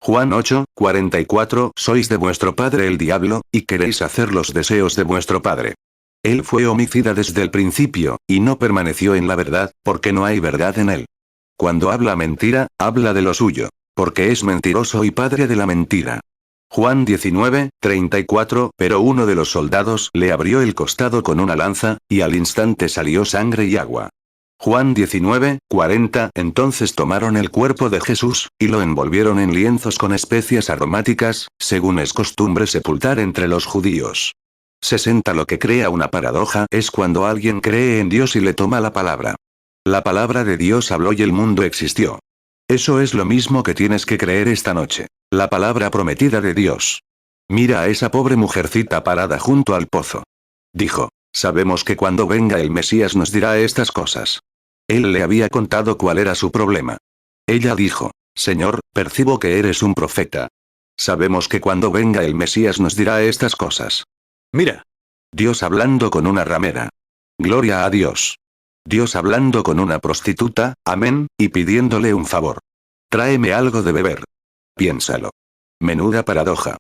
Juan 8:44 Sois de vuestro padre el diablo, y queréis hacer los deseos de vuestro padre. Él fue homicida desde el principio, y no permaneció en la verdad, porque no hay verdad en él. Cuando habla mentira, habla de lo suyo, porque es mentiroso y padre de la mentira. Juan 19:34 Pero uno de los soldados le abrió el costado con una lanza, y al instante salió sangre y agua. Juan 19:40 Entonces tomaron el cuerpo de Jesús, y lo envolvieron en lienzos con especias aromáticas, según es costumbre sepultar entre los judíos. 60 Lo que crea una paradoja es cuando alguien cree en Dios y le toma la palabra. La palabra de Dios habló y el mundo existió. Eso es lo mismo que tienes que creer esta noche. La palabra prometida de Dios. Mira a esa pobre mujercita parada junto al pozo. Dijo, sabemos que cuando venga el Mesías nos dirá estas cosas. Él le había contado cuál era su problema. Ella dijo, Señor, percibo que eres un profeta. Sabemos que cuando venga el Mesías nos dirá estas cosas. Mira. Dios hablando con una ramera. Gloria a Dios. Dios hablando con una prostituta, amén, y pidiéndole un favor. Tráeme algo de beber. Piénsalo. Menuda paradoja.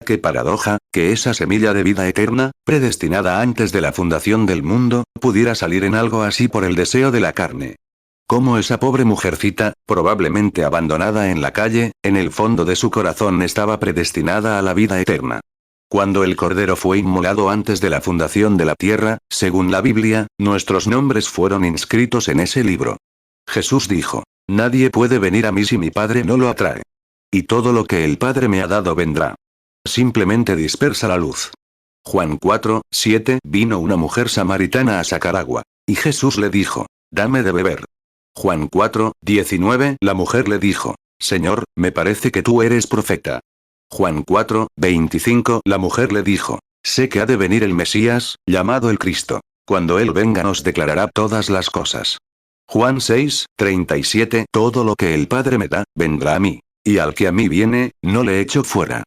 Qué paradoja, que esa semilla de vida eterna, predestinada antes de la fundación del mundo, pudiera salir en algo así por el deseo de la carne. Cómo esa pobre mujercita, probablemente abandonada en la calle, en el fondo de su corazón estaba predestinada a la vida eterna. Cuando el Cordero fue inmolado antes de la fundación de la tierra, según la Biblia, nuestros nombres fueron inscritos en ese libro. Jesús dijo, nadie puede venir a mí si mi Padre no lo atrae. Y todo lo que el Padre me ha dado vendrá. Simplemente dispersa la luz. Juan 4:7 Vino una mujer samaritana a sacar agua. Y Jesús le dijo, dame de beber. Juan 4:19 La mujer le dijo, Señor, me parece que tú eres profeta. Juan 4:25 La mujer le dijo, sé que ha de venir el Mesías, llamado el Cristo. Cuando Él venga nos declarará todas las cosas. Juan 6:37 Todo lo que el Padre me da, vendrá a mí. Y al que a mí viene, no le echo fuera.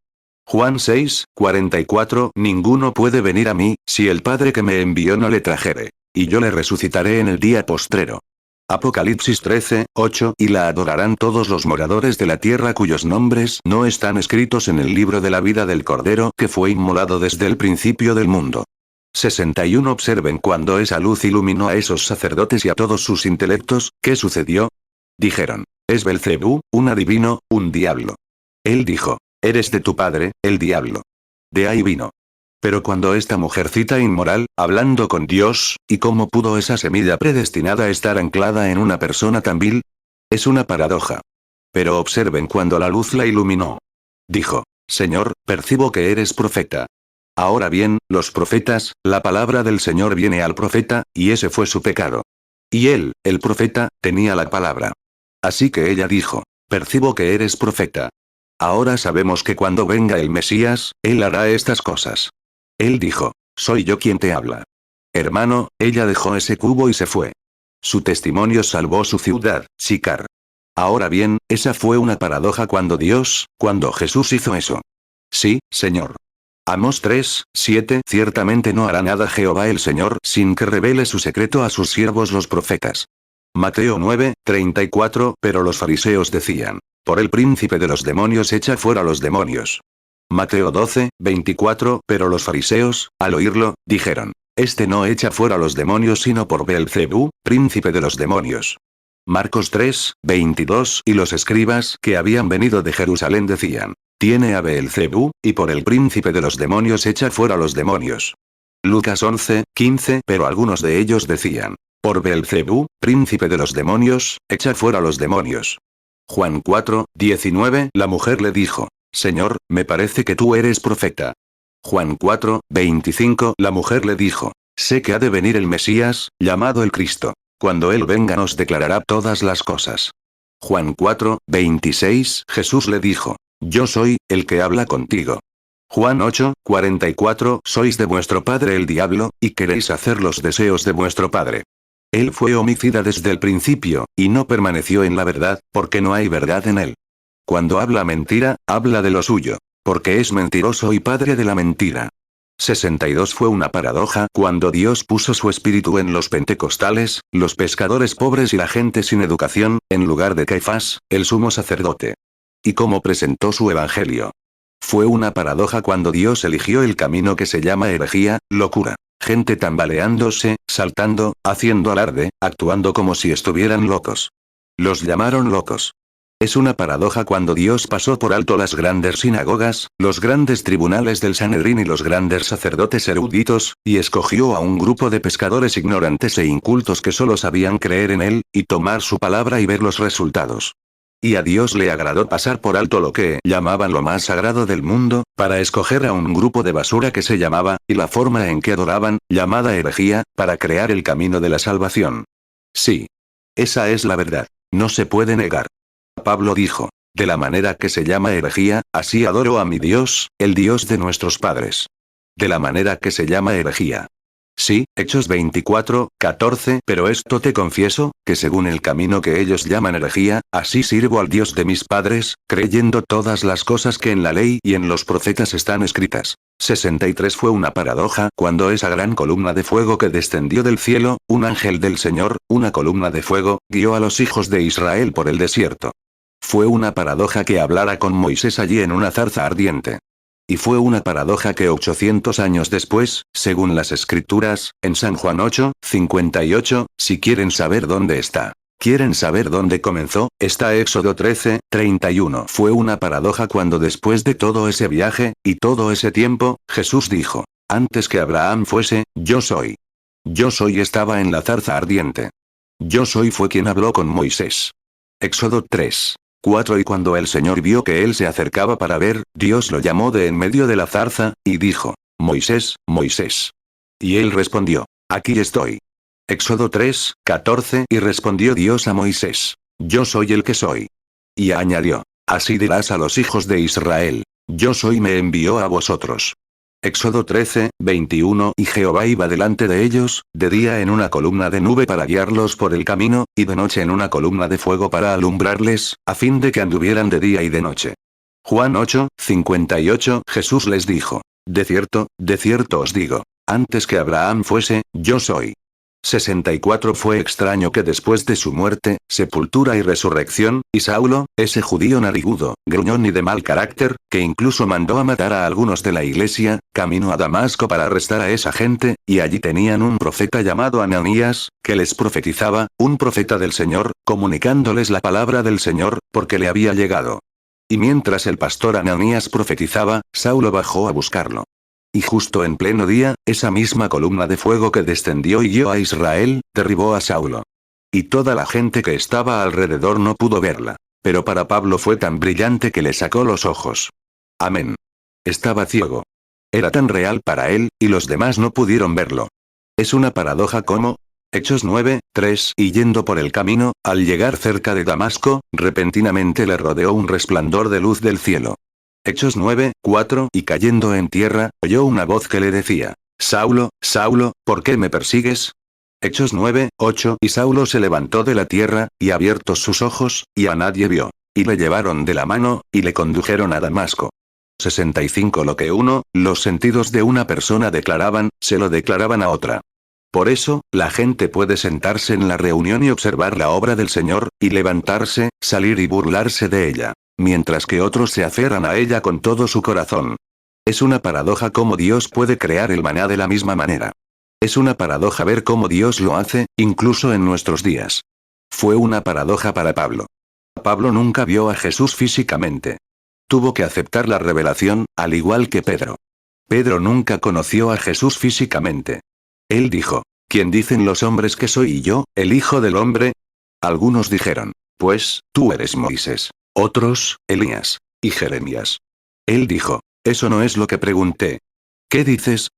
Juan 6:44 Ninguno puede venir a mí, si el Padre que me envió no le trajere. Y yo le resucitaré en el día postrero. Apocalipsis 13:8 Y la adorarán todos los moradores de la tierra cuyos nombres no están escritos en el libro de la vida del Cordero que fue inmolado desde el principio del mundo. 61 Observen cuando esa luz iluminó a esos sacerdotes y a todos sus intelectos, ¿qué sucedió? Dijeron, es Belcebú, un adivino, un diablo. Él dijo, eres de tu padre, el diablo. De ahí vino. Pero cuando esta mujercita inmoral, hablando con Dios, ¿y cómo pudo esa semilla predestinada estar anclada en una persona tan vil? Es una paradoja. Pero observen cuando la luz la iluminó. Dijo, Señor, percibo que eres profeta. Ahora bien, los profetas, la palabra del Señor viene al profeta, y ese fue su pecado. Y él, el profeta, tenía la palabra. Así que ella dijo, percibo que eres profeta. Ahora sabemos que cuando venga el Mesías, él hará estas cosas. Él dijo, soy yo quien te habla. Hermano, ella dejó ese cubo y se fue. Su testimonio salvó su ciudad, Sicar. Ahora bien, esa fue una paradoja cuando Jesús hizo eso. Sí, Señor. Amós 3:7 Ciertamente no hará nada Jehová el Señor sin que revele su secreto a sus siervos los profetas. Mateo 9:34 Pero los fariseos decían, por el príncipe de los demonios echa fuera los demonios. Mateo 12:24 Pero los fariseos, al oírlo, dijeron, este no echa fuera los demonios sino por Beelzebú, príncipe de los demonios. Marcos 3:22 Y los escribas que habían venido de Jerusalén decían, tiene a Beelzebú, y por el príncipe de los demonios echa fuera los demonios. Lucas 11:15 Pero algunos de ellos decían, por Beelzebú, príncipe de los demonios, echa fuera los demonios. Juan 4:19 La mujer le dijo, Señor, me parece que tú eres profeta. Juan 4:25 La mujer le dijo, sé que ha de venir el Mesías, llamado el Cristo. Cuando Él venga nos declarará todas las cosas. Juan 4:26 Jesús le dijo, yo soy, el que habla contigo. Juan 8:44 Sois de vuestro padre el diablo, y queréis hacer los deseos de vuestro padre. Él fue homicida desde el principio, y no permaneció en la verdad, porque no hay verdad en él. Cuando habla mentira, habla de lo suyo, porque es mentiroso y padre de la mentira. 62 Fue una paradoja cuando Dios puso su espíritu en los pentecostales, los pescadores pobres y la gente sin educación, en lugar de Caifás, el sumo sacerdote. Y cómo presentó su evangelio. Fue una paradoja cuando Dios eligió el camino que se llama herejía, locura. Gente tambaleándose, saltando, haciendo alarde, actuando como si estuvieran locos. Los llamaron locos. Es una paradoja cuando Dios pasó por alto las grandes sinagogas, los grandes tribunales del Sanedrín y los grandes sacerdotes eruditos, y escogió a un grupo de pescadores ignorantes e incultos que solo sabían creer en él, y tomar su palabra y ver los resultados. Y a Dios le agradó pasar por alto lo que llamaban lo más sagrado del mundo, para escoger a un grupo de basura que se llamaba, y la forma en que adoraban, llamada herejía, para crear el camino de la salvación. Sí. Esa es la verdad. No se puede negar. Pablo dijo, de la manera que se llama herejía, así adoro a mi Dios, el Dios de nuestros padres. De la manera que se llama herejía. Sí, Hechos 24, 14, pero esto te confieso, que según el camino que ellos llaman herejía, así sirvo al Dios de mis padres, creyendo todas las cosas que en la ley y en los profetas están escritas. 63 Fue una paradoja cuando esa gran columna de fuego que descendió del cielo, un ángel del Señor, una columna de fuego, guió a los hijos de Israel por el desierto. Fue una paradoja que hablara con Moisés allí en una zarza ardiente. Y fue una paradoja que 800 años después, según las escrituras, en San Juan 8, 58, si quieren saber dónde está. ¿Quieren saber dónde comenzó? Está Éxodo 13, 31. Fue una paradoja cuando después de todo ese viaje, y todo ese tiempo, Jesús dijo, antes que Abraham fuese, yo soy. Yo soy estaba en la zarza ardiente. Yo soy fue quien habló con Moisés. Éxodo 3. 4 Y cuando el Señor vio que él se acercaba para ver, Dios lo llamó de en medio de la zarza, y dijo, Moisés, Moisés. Y él respondió, aquí estoy. Éxodo 3, 14 Y respondió Dios a Moisés, yo soy el que soy. Y añadió, así dirás a los hijos de Israel, yo soy me envió a vosotros. Éxodo 13, 21 Y Jehová iba delante de ellos, de día en una columna de nube para guiarlos por el camino, y de noche en una columna de fuego para alumbrarles, a fin de que anduvieran de día y de noche. Juan 8, 58 Jesús les dijo, de cierto os digo, antes que Abraham fuese, yo soy. 64 Fue extraño que después de su muerte, sepultura y resurrección, y Saulo, ese judío narigudo, gruñón y de mal carácter, que incluso mandó a matar a algunos de la iglesia, caminó a Damasco para arrestar a esa gente, y allí tenían un profeta llamado Ananías, que les profetizaba, un profeta del Señor, comunicándoles la palabra del Señor, porque le había llegado. Y mientras el pastor Ananías profetizaba, Saulo bajó a buscarlo. Y justo en pleno día, esa misma columna de fuego que descendió y guió a Israel, derribó a Saulo. Y toda la gente que estaba alrededor no pudo verla. Pero para Pablo fue tan brillante que le sacó los ojos. Amén. Estaba ciego. Era tan real para él, y los demás no pudieron verlo. Es una paradoja como, Hechos 9, 3 Y yendo por el camino, al llegar cerca de Damasco, repentinamente le rodeó un resplandor de luz del cielo. Hechos 9, 4 Y cayendo en tierra, oyó una voz que le decía, Saulo, Saulo, ¿por qué me persigues? Hechos 9, 8 Y Saulo se levantó de la tierra, y abiertos sus ojos, y a nadie vio. Y le llevaron de la mano, y le condujeron a Damasco. 65 Lo que los sentidos de una persona declaraban, se lo declaraban a otra. Por eso, la gente puede sentarse en la reunión y observar la obra del Señor, y levantarse, salir y burlarse de ella. Mientras que otros se aferran a ella con todo su corazón. Es una paradoja cómo Dios puede crear el maná de la misma manera. Es una paradoja ver cómo Dios lo hace, incluso en nuestros días. Fue una paradoja para Pablo. Pablo nunca vio a Jesús físicamente. Tuvo que aceptar la revelación, al igual que Pedro. Pedro nunca conoció a Jesús físicamente. Él dijo, ¿quién dicen los hombres que soy yo, el Hijo del Hombre? Algunos dijeron, pues, tú eres Moisés. Otros, Elías. Y Jeremías. Él dijo, eso no es lo que pregunté. ¿Qué dices?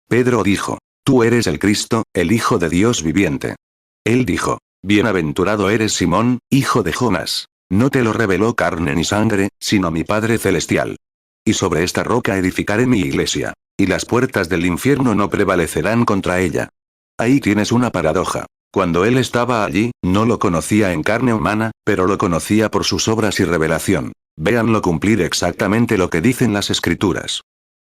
Pedro dijo, tú eres el Cristo, el Hijo de Dios viviente. Él dijo, bienaventurado eres Simón, hijo de Jonás. No te lo reveló carne ni sangre, sino mi Padre celestial. Y sobre esta roca edificaré mi iglesia. Y las puertas del infierno no prevalecerán contra ella. Ahí tienes una paradoja. Cuando él estaba allí, no lo conocía en carne humana, pero lo conocía por sus obras y revelación. Véanlo cumplir exactamente lo que dicen las escrituras.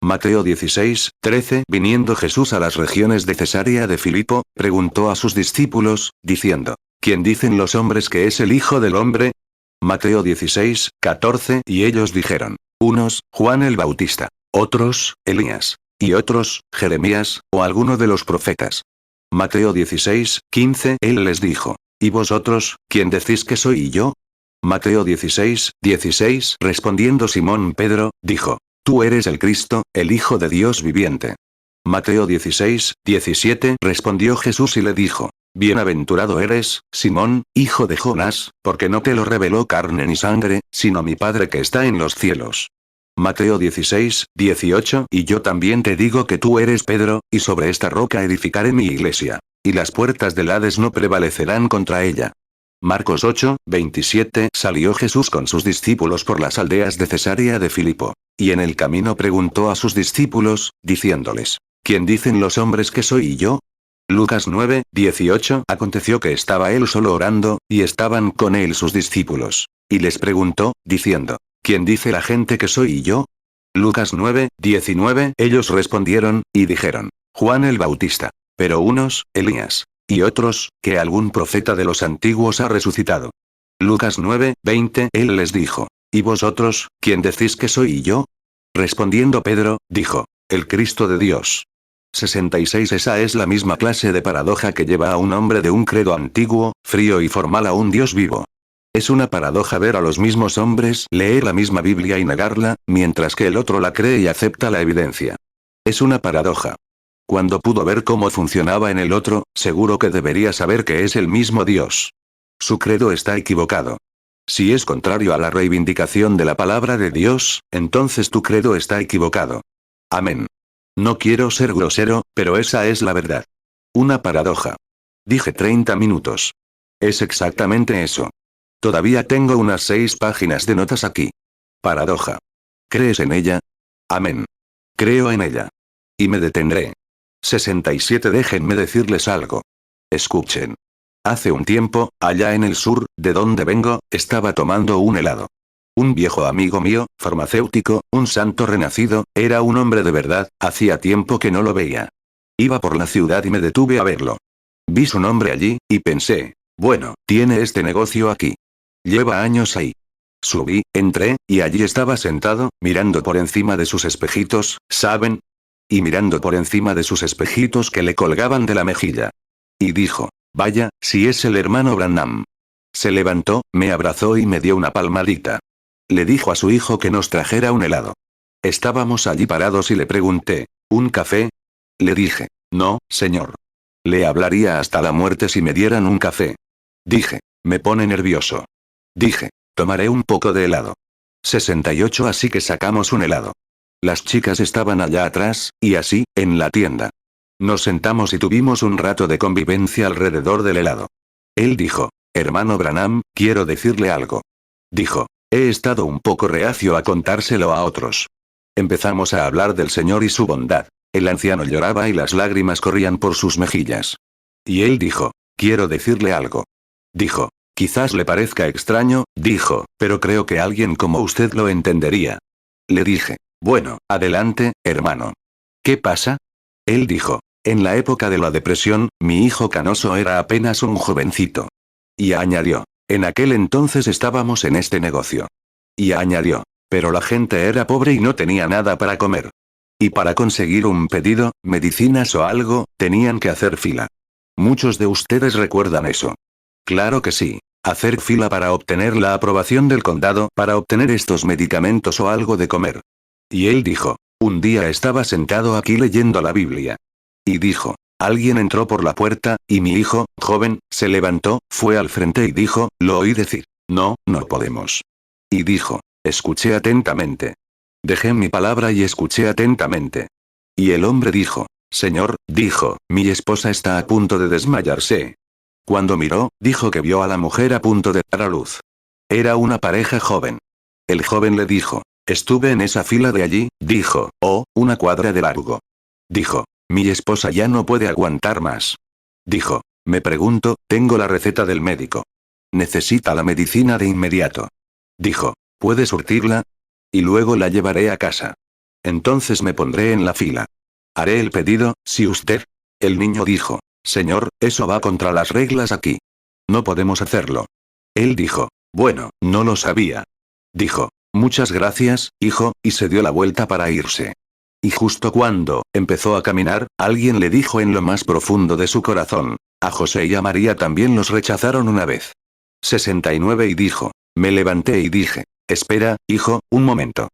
Mateo 16, 13 Viniendo Jesús a las regiones de Cesarea de Filipo, preguntó a sus discípulos, diciendo, ¿quién dicen los hombres que es el Hijo del Hombre? Mateo 16, 14 Y ellos dijeron, unos, Juan el Bautista, otros, Elías, y otros, Jeremías, o alguno de los profetas. Mateo 16, 15 Él les dijo, ¿y vosotros, quién decís que soy yo? Mateo 16:16. Respondiendo Simón Pedro, dijo: Tú eres el Cristo, el Hijo de Dios viviente. Mateo 16:17. Respondió Jesús y le dijo: Bienaventurado eres, Simón, hijo de Jonás, porque no te lo reveló carne ni sangre, sino mi Padre que está en los cielos. Mateo 16:18. Y yo también te digo que tú eres Pedro, y sobre esta roca edificaré mi iglesia. Y las puertas del Hades no prevalecerán contra ella. Marcos 8:27. Salió Jesús con sus discípulos por las aldeas de Cesarea de Filipo. Y en el camino preguntó a sus discípulos, diciéndoles: ¿Quién dicen los hombres que soy yo? Lucas 9:18. Aconteció que estaba él solo orando, y estaban con él sus discípulos. Y les preguntó, diciendo: ¿Quién dice la gente que soy yo? Lucas 9:19. Ellos respondieron, y dijeron: Juan el Bautista. Pero unos, Elías. Y otros, que algún profeta de los antiguos ha resucitado. Lucas 9:20. Él les dijo: ¿Y vosotros, quién decís que soy yo? Respondiendo Pedro, dijo: El Cristo de Dios. 66. Esa es la misma clase de paradoja que lleva a un hombre de un credo antiguo, frío y formal a un Dios vivo. Es una paradoja ver a los mismos hombres leer la misma Biblia y negarla, mientras que el otro la cree y acepta la evidencia. Es una paradoja. Cuando pudo ver cómo funcionaba en el otro, seguro que debería saber que es el mismo Dios. Su credo está equivocado. Si es contrario a la reivindicación de la palabra de Dios, entonces tu credo está equivocado. Amén. No quiero ser grosero, pero esa es la verdad. Una paradoja. Dije 30 minutos. Es exactamente eso. Todavía tengo unas 6 páginas de notas aquí. Paradoja. ¿Crees en ella? Amén. Creo en ella. Y me detendré. 67. Déjenme decirles algo. Escuchen. Hace un tiempo, allá en el sur, de donde vengo, estaba tomando un helado. Un viejo amigo mío, farmacéutico, un santo renacido, era un hombre de verdad, hacía tiempo que no lo veía. Iba por la ciudad y me detuve a verlo. Vi su nombre allí, y pensé: bueno, tiene este negocio aquí. Lleva años ahí. Subí, entré, y allí estaba sentado, mirando por encima de sus espejitos, ¿saben? Y mirando por encima de sus espejitos que le colgaban de la mejilla. Y dijo: vaya, si es el hermano Branham. Se levantó, me abrazó y me dio una palmadita. Le dijo a su hijo que nos trajera un helado. Estábamos allí parados y le pregunté: ¿un café? Le dije: no, señor. Le hablaría hasta la muerte si me dieran un café. Dije: me pone nervioso. Dije: tomaré un poco de helado. 68. Así que sacamos un helado. Las chicas estaban allá atrás, y así, en la tienda. Nos sentamos y tuvimos un rato de convivencia alrededor del helado. Él dijo: hermano Branham, quiero decirle algo. Dijo: he estado un poco reacio a contárselo a otros. Empezamos a hablar del Señor y su bondad. El anciano lloraba y las lágrimas corrían por sus mejillas. Y él dijo: quiero decirle algo. Dijo: quizás le parezca extraño, dijo, pero creo que alguien como usted lo entendería. Le dije: bueno, adelante, hermano. ¿Qué pasa? Él dijo: en la época de la depresión, mi hijo canoso era apenas un jovencito. Y añadió: en aquel entonces estábamos en este negocio. Y añadió: pero la gente era pobre y no tenía nada para comer. Y para conseguir un pedido, medicinas o algo, tenían que hacer fila. Muchos de ustedes recuerdan eso. Claro que sí. Hacer fila para obtener la aprobación del condado, para obtener estos medicamentos o algo de comer. Y él dijo: un día estaba sentado aquí leyendo la Biblia. Y dijo: alguien entró por la puerta, y mi hijo, joven, se levantó, fue al frente y dijo, lo oí decir: no, no podemos. Y dijo: escuché atentamente. Dejé mi palabra y escuché atentamente. Y el hombre dijo: señor, dijo, mi esposa está a punto de desmayarse. Cuando miró, dijo que vio a la mujer a punto de dar a luz. Era una pareja joven. El joven le dijo: estuve en esa fila de allí, dijo, una cuadra de largo. Dijo: mi esposa ya no puede aguantar más. Dijo: me pregunto, tengo la receta del médico. Necesita la medicina de inmediato. Dijo: ¿puede surtirla? Y luego la llevaré a casa. Entonces me pondré en la fila. Haré el pedido, si usted. El niño dijo: señor, eso va contra las reglas aquí. No podemos hacerlo. Él dijo: bueno, no lo sabía. Dijo: muchas gracias, hijo, y se dio la vuelta para irse. Y justo cuando empezó a caminar, alguien le dijo en lo más profundo de su corazón: a José y a María también los rechazaron una vez. 69. Y dijo: Me levanté y dije, espera, hijo, un momento.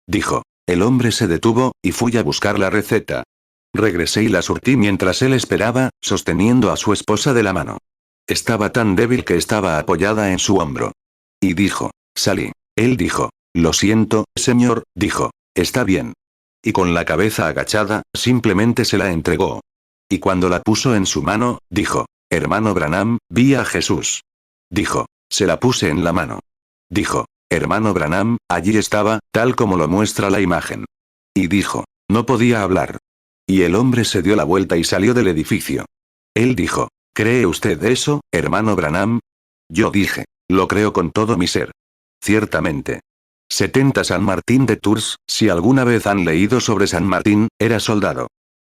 Dijo. El hombre se detuvo, y fui a buscar la receta. Regresé y la surtí mientras él esperaba, sosteniendo a su esposa de la mano. Estaba tan débil que estaba apoyada en su hombro. Y dijo, salí. Él dijo, lo siento, señor, dijo, está bien. Y con la cabeza agachada, simplemente se la entregó. Y cuando la puso en su mano, dijo, hermano Branham, vi a Jesús. Dijo, se la puse en la mano. Dijo, hermano Branham, allí estaba, tal como lo muestra la imagen. Y dijo, no podía hablar. Y el hombre se dio la vuelta y salió del edificio. Él dijo, ¿cree usted eso, hermano Branham? Yo dije, lo creo con todo mi ser. Ciertamente. 70 San Martín de Tours, si alguna vez han leído sobre San Martín, era soldado.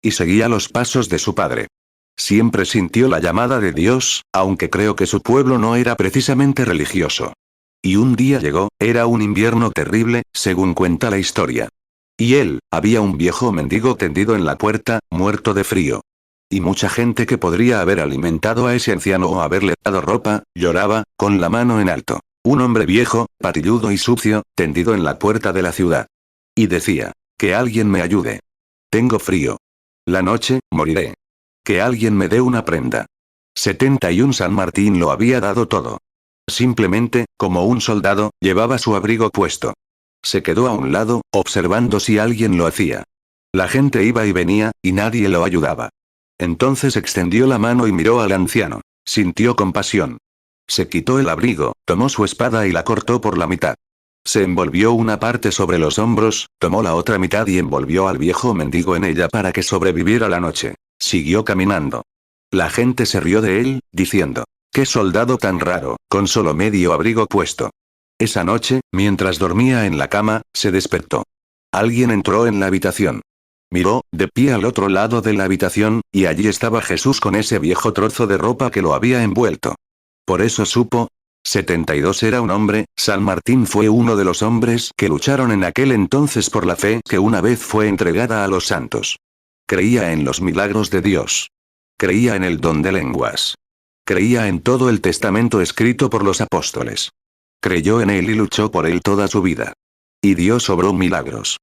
Y seguía los pasos de su padre. Siempre sintió la llamada de Dios, aunque creo que su pueblo no era precisamente religioso. Y un día llegó, era un invierno terrible, según cuenta la historia. Y él, había un viejo mendigo tendido en la puerta, muerto de frío. Y mucha gente que podría haber alimentado a ese anciano o haberle dado ropa, lloraba, con la mano en alto. Un hombre viejo, patilludo y sucio, tendido en la puerta de la ciudad. Y decía, que alguien me ayude. Tengo frío. La noche, moriré. Que alguien me dé una prenda. 71 San Martín lo había dado todo. Simplemente, como un soldado, llevaba su abrigo puesto. Se quedó a un lado, observando si alguien lo hacía. La gente iba y venía, y nadie lo ayudaba. Entonces extendió la mano y miró al anciano. Sintió compasión. Se quitó el abrigo, tomó su espada y la cortó por la mitad. Se envolvió una parte sobre los hombros, tomó la otra mitad y envolvió al viejo mendigo en ella para que sobreviviera la noche. Siguió caminando. La gente se rió de él, diciendo, «¡Qué soldado tan raro, con solo medio abrigo puesto!». Esa noche, mientras dormía en la cama, se despertó. Alguien entró en la habitación. Miró, de pie al otro lado de la habitación, y allí estaba Jesús con ese viejo trozo de ropa que lo había envuelto. Por eso supo. 72 era un hombre, San Martín fue uno de los hombres que lucharon en aquel entonces por la fe que una vez fue entregada a los santos. Creía en los milagros de Dios. Creía en el don de lenguas. Creía en todo el testamento escrito por los apóstoles. Creyó en él y luchó por él toda su vida. Y Dios obró milagros.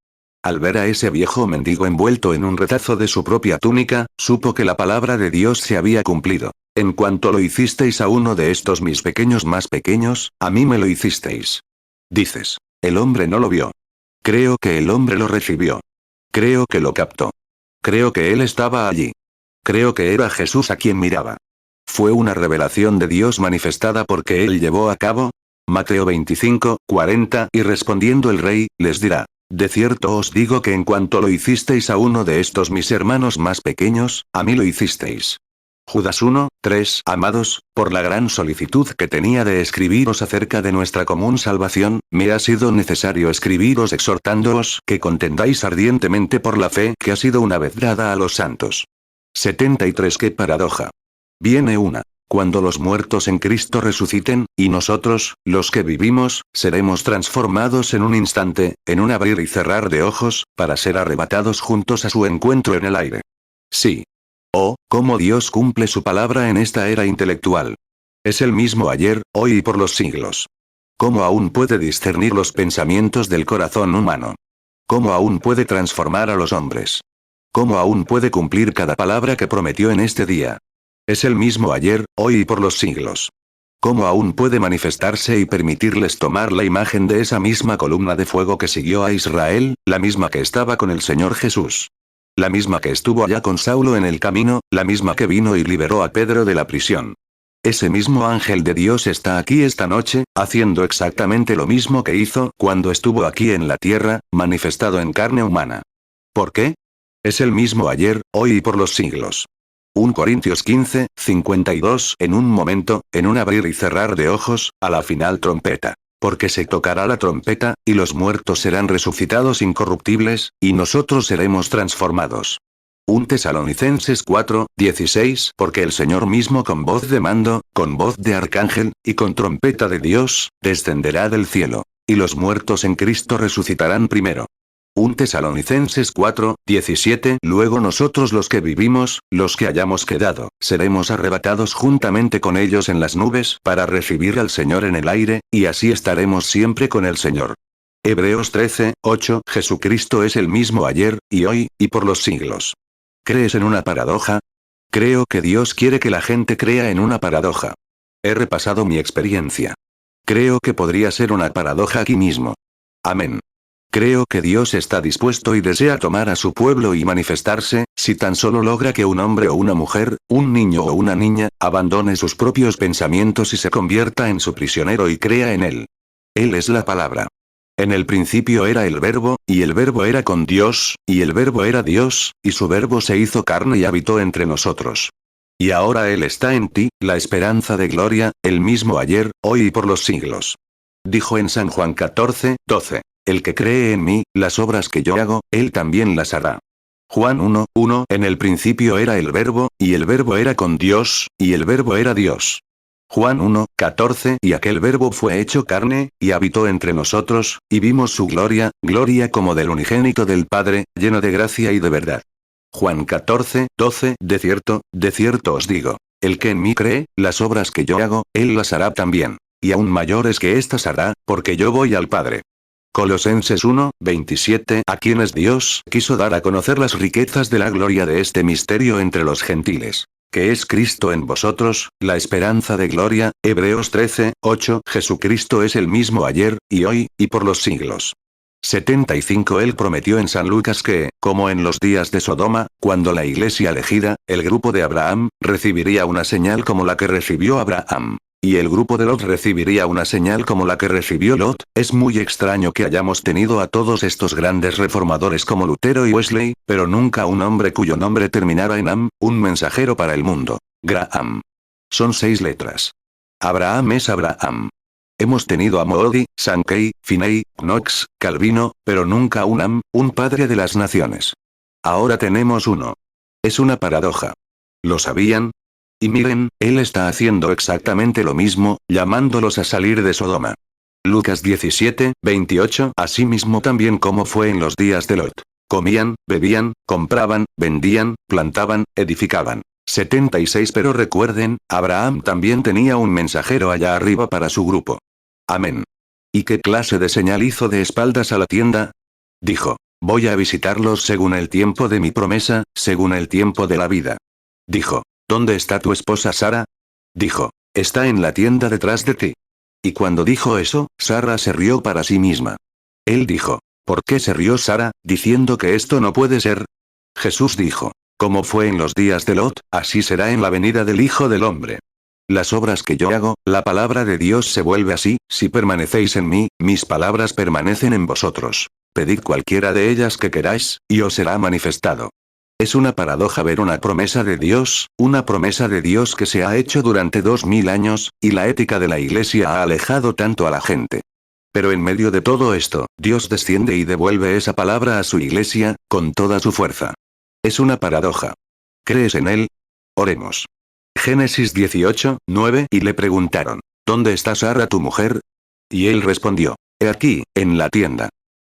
Al ver a ese viejo mendigo envuelto en un retazo de su propia túnica, supo que la palabra de Dios se había cumplido. En cuanto lo hicisteis a uno de estos mis pequeños más pequeños, a mí me lo hicisteis. Dices, el hombre no lo vio. Creo que el hombre lo recibió. Creo que lo captó. Creo que él estaba allí. Creo que era Jesús a quien miraba. Fue una revelación de Dios manifestada porque él llevó a cabo. Mateo 25, 40. Y respondiendo el rey, les dirá, de cierto os digo que en cuanto lo hicisteis a uno de estos mis hermanos más pequeños, a mí lo hicisteis. Judas 1, 3. Amados, por la gran solicitud que tenía de escribiros acerca de nuestra común salvación, me ha sido necesario escribiros exhortándoos que contendáis ardientemente por la fe que ha sido una vez dada a los santos. 73. ¡Qué paradoja! Viene una. Cuando los muertos en Cristo resuciten, y nosotros, los que vivimos, seremos transformados en un instante, en un abrir y cerrar de ojos, para ser arrebatados juntos a su encuentro en el aire. Sí. Oh, cómo Dios cumple su palabra en esta era intelectual. Es el mismo ayer, hoy y por los siglos. Cómo aún puede discernir los pensamientos del corazón humano. Cómo aún puede transformar a los hombres. Cómo aún puede cumplir cada palabra que prometió en este día. Es el mismo ayer, hoy y por los siglos. Cómo aún puede manifestarse y permitirles tomar la imagen de esa misma columna de fuego que siguió a Israel, la misma que estaba con el Señor Jesús. La misma que estuvo allá con Saulo en el camino, la misma que vino y liberó a Pedro de la prisión. Ese mismo ángel de Dios está aquí esta noche, haciendo exactamente lo mismo que hizo cuando estuvo aquí en la tierra, manifestado en carne humana. ¿Por qué? Es el mismo ayer, hoy y por los siglos. 1 Corintios 15, 52. En un momento, en un abrir y cerrar de ojos, a la final trompeta. Porque se tocará la trompeta, y los muertos serán resucitados incorruptibles, y nosotros seremos transformados. 1 Tesalonicenses 4, 16. Porque el Señor mismo con voz de mando, con voz de arcángel, y con trompeta de Dios, descenderá del cielo. Y los muertos en Cristo resucitarán primero. 1 Tesalonicenses 4, 17. Luego nosotros los que vivimos, los que hayamos quedado, seremos arrebatados juntamente con ellos en las nubes para recibir al Señor en el aire, y así estaremos siempre con el Señor. Hebreos 13, 8. Jesucristo es el mismo ayer, y hoy, y por los siglos. ¿Crees en una paradoja? Creo que Dios quiere que la gente crea en una paradoja. He repasado mi experiencia. Creo que podría ser una paradoja aquí mismo. Amén. Creo que Dios está dispuesto y desea tomar a su pueblo y manifestarse, si tan solo logra que un hombre o una mujer, un niño o una niña, abandone sus propios pensamientos y se convierta en su prisionero y crea en Él. Él es la palabra. En el principio era el Verbo, y el Verbo era con Dios, y el Verbo era Dios, y su Verbo se hizo carne y habitó entre nosotros. Y ahora Él está en ti, la esperanza de gloria, el mismo ayer, hoy y por los siglos. Dijo en San Juan 14, 12. El que cree en mí, las obras que yo hago, él también las hará. Juan 1, 1. En el principio era el Verbo, y el Verbo era con Dios, y el Verbo era Dios. Juan 1, 14. Y aquel Verbo fue hecho carne, y habitó entre nosotros, y vimos su gloria, gloria como del unigénito del Padre, lleno de gracia y de verdad. Juan 14, 12. De cierto os digo, el que en mí cree, las obras que yo hago, él las hará también. Y aún mayores que éstas hará, porque yo voy al Padre. Colosenses 1, 27. A quienes Dios quiso dar a conocer las riquezas de la gloria de este misterio entre los gentiles, que es Cristo en vosotros, la esperanza de gloria. Hebreos 13, 8. Jesucristo es el mismo ayer, y hoy, y por los siglos. 75. Él prometió en San Lucas que, como en los días de Sodoma, cuando la iglesia elegida, el grupo de Abraham, recibiría una señal como la que recibió Abraham. Y el grupo de Lot recibiría una señal como la que recibió Lot. Es muy extraño que hayamos tenido a todos estos grandes reformadores como Lutero y Wesley, pero nunca un hombre cuyo nombre terminara en am, un mensajero para el mundo. Graham. Son 6 letras. Abraham es Abraham. Hemos tenido a Moody, Sankey, Finney, Knox, Calvino, pero nunca un am, un padre de las naciones. Ahora tenemos uno. Es una paradoja. ¿Lo sabían? Y miren, él está haciendo exactamente lo mismo, llamándolos a salir de Sodoma. Lucas 17, 28. Asimismo también como fue en los días de Lot. Comían, bebían, compraban, vendían, plantaban, edificaban. 76. Pero recuerden, Abraham también tenía un mensajero allá arriba para su grupo. Amén. ¿Y qué clase de señal hizo de espaldas a la tienda? Dijo, voy a visitarlos según el tiempo de mi promesa, según el tiempo de la vida. Dijo, ¿dónde está tu esposa Sara? Dijo, está en la tienda detrás de ti. Y cuando dijo eso, Sara se rió para sí misma. Él dijo, ¿por qué se rió Sara, diciendo que esto no puede ser? Jesús dijo, como fue en los días de Lot, así será en la venida del Hijo del Hombre. Las obras que yo hago, la palabra de Dios se vuelve así, si permanecéis en mí, mis palabras permanecen en vosotros. Pedid cualquiera de ellas que queráis, y os será manifestado. Es una paradoja ver una promesa de Dios que se ha hecho durante 2000 años, y la ética de la Iglesia ha alejado tanto a la gente. Pero en medio de todo esto, Dios desciende y devuelve esa palabra a su Iglesia, con toda su fuerza. Es una paradoja. ¿Crees en él? Oremos. Génesis 18, 9. Y le preguntaron, ¿dónde está Sara tu mujer? Y él respondió, he aquí, en la tienda.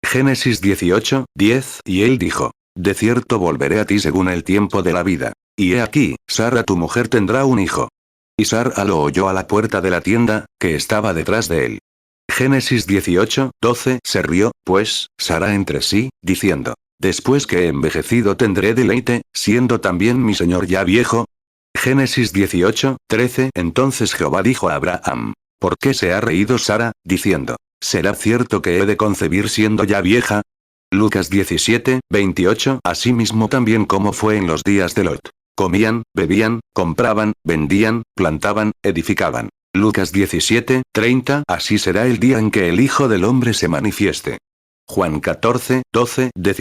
Génesis 18, 10. Y él dijo, de cierto volveré a ti según el tiempo de la vida. Y he aquí, Sara tu mujer tendrá un hijo. Y Sara lo oyó a la puerta de la tienda, que estaba detrás de él. Génesis 18, 12. Se rió, pues, Sara entre sí, diciendo, después que he envejecido tendré deleite, siendo también mi señor ya viejo. Génesis 18, 13. Entonces Jehová dijo a Abraham, ¿por qué se ha reído Sara, diciendo, ¿será cierto que he de concebir siendo ya vieja? Lucas 17, 28. Asimismo también como fue en los días de Lot. Comían, bebían, compraban, vendían, plantaban, edificaban. Lucas 17, 30. Así será el día en que el Hijo del Hombre se manifieste. Juan 14, 12. De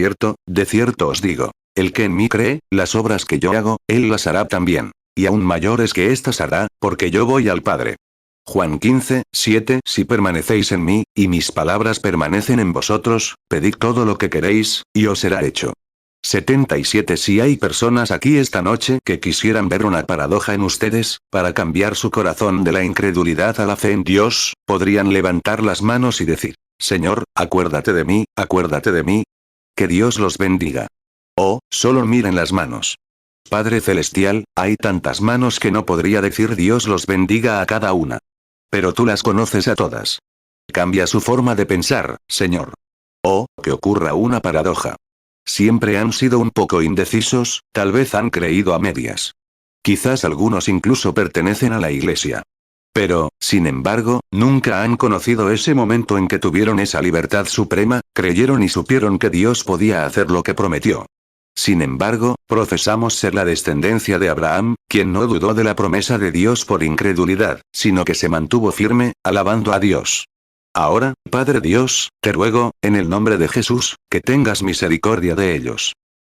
cierto os digo, el que en mí cree, las obras que yo hago, él las hará también. Y aún mayores que éstas hará, porque yo voy al Padre. Juan 15, 7. Si permanecéis en mí, y mis palabras permanecen en vosotros, pedid todo lo que queréis, y os será hecho. 77. Si hay personas aquí esta noche que quisieran ver una paradoja en ustedes, para cambiar su corazón de la incredulidad a la fe en Dios, podrían levantar las manos y decir, Señor, acuérdate de mí, acuérdate de mí. que Dios los bendiga. Oh, solo miren las manos. Padre Celestial, hay tantas manos que no podría decir Dios los bendiga a cada una. Pero tú las conoces a todas. Cambia su forma de pensar, Señor. Oh, que ocurra una paradoja. Siempre han sido un poco indecisos, tal vez han creído a medias. Quizás algunos incluso pertenecen a la iglesia. Pero, sin embargo, nunca han conocido ese momento en que tuvieron esa libertad suprema, creyeron y supieron que Dios podía hacer lo que prometió. Sin embargo, profesamos ser la descendencia de Abraham, quien no dudó de la promesa de Dios por incredulidad, sino que se mantuvo firme, alabando a Dios. Ahora, Padre Dios, te ruego, en el nombre de Jesús, que tengas misericordia de ellos.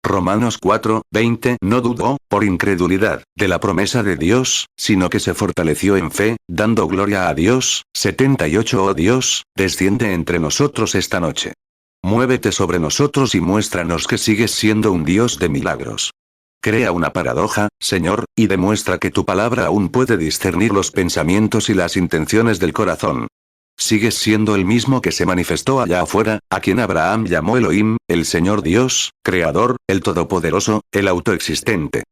Romanos 4:20 no dudó, por incredulidad, de la promesa de Dios, sino que se fortaleció en fe, dando gloria a Dios. 78 Oh Dios, desciende entre nosotros esta noche. Muévete sobre nosotros y muéstranos que sigues siendo un Dios de milagros. Crea una paradoja, Señor, y demuestra que tu palabra aún puede discernir los pensamientos y las intenciones del corazón. Sigues siendo el mismo que se manifestó allá afuera, a quien Abraham llamó Elohim, el Señor Dios, Creador, el Todopoderoso, el Autoexistente.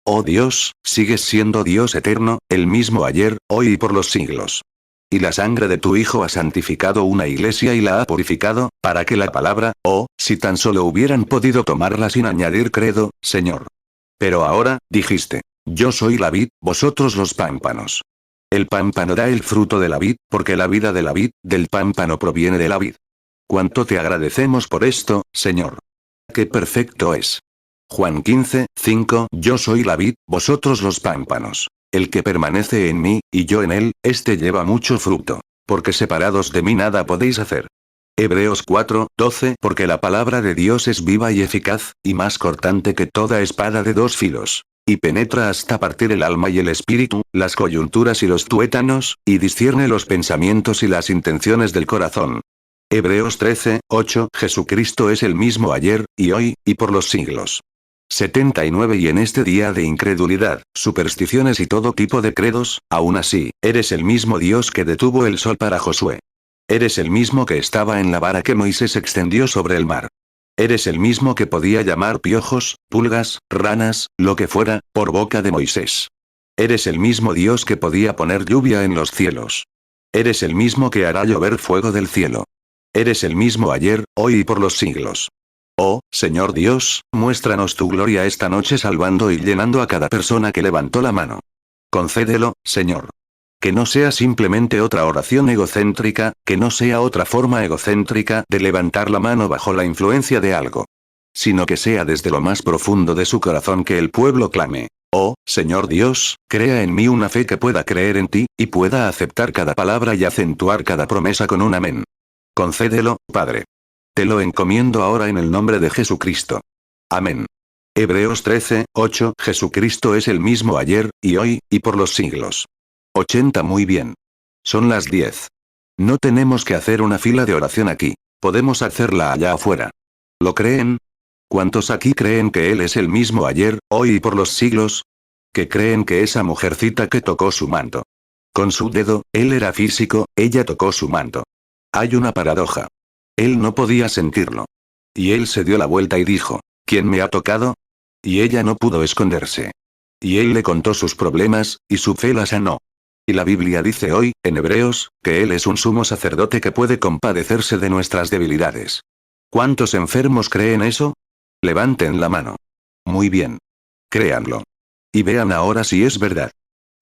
Oh Dios, sigues siendo Dios eterno, el mismo ayer, hoy y por los siglos. Y la sangre de tu Hijo ha santificado una iglesia y la ha purificado, para que la palabra, oh, si tan solo hubieran podido tomarla sin añadir credo, Señor. Pero ahora, dijiste, yo soy la vid, vosotros los pámpanos. El pámpano da el fruto de la vid, porque la vida de la vid, del pámpano proviene de la vid. Cuánto te agradecemos por esto, Señor. Qué perfecto es. Juan 15:5 Yo soy la vid, vosotros los pámpanos. El que permanece en mí, y yo en él, éste lleva mucho fruto. Porque separados de mí nada podéis hacer. Hebreos 4:12 Porque la palabra de Dios es viva y eficaz, y más cortante que toda espada de dos filos. Y penetra hasta partir el alma y el espíritu, las coyunturas y los tuétanos, y discierne los pensamientos y las intenciones del corazón. Hebreos 13:8 Jesucristo es el mismo ayer, y hoy, y por los siglos. 79 Y en este día de incredulidad, supersticiones y todo tipo de credos, aún así, eres el mismo Dios que detuvo el sol para Josué. Eres el mismo que estaba en la vara que Moisés extendió sobre el mar. Eres el mismo que podía llamar piojos, pulgas, ranas, lo que fuera, por boca de Moisés. Eres el mismo Dios que podía poner lluvia en los cielos. Eres el mismo que hará llover fuego del cielo. Eres el mismo ayer, hoy y por los siglos. Oh, Señor Dios, muéstranos tu gloria esta noche salvando y llenando a cada persona que levantó la mano. Concédelo, Señor. Que no sea simplemente otra oración egocéntrica, que no sea otra forma egocéntrica de levantar la mano bajo la influencia de algo. Sino que sea desde lo más profundo de su corazón que el pueblo clame. Oh, Señor Dios, crea en mí una fe que pueda creer en ti, y pueda aceptar cada palabra y acentuar cada promesa con un amén. Concédelo, Padre. Te lo encomiendo ahora en el nombre de Jesucristo. Amén. Hebreos 13:8 Jesucristo es el mismo ayer, y hoy, y por los siglos. 80 Muy bien. Son las 10. No tenemos que hacer una fila de oración aquí. Podemos hacerla allá afuera. ¿Lo creen? ¿Cuántos aquí creen que Él es el mismo ayer, hoy y por los siglos? ¿Que creen que esa mujercita que tocó su manto? Con su dedo, él era físico, ella tocó su manto. Hay una paradoja. Él no podía sentirlo. Y él se dio la vuelta y dijo, ¿quién me ha tocado? Y ella no pudo esconderse. Y él le contó sus problemas, y su fe la sanó. Y la Biblia dice hoy, en Hebreos, que Él es un sumo sacerdote que puede compadecerse de nuestras debilidades. ¿Cuántos enfermos creen eso? Levanten la mano. Muy bien. Créanlo. Y vean ahora si es verdad.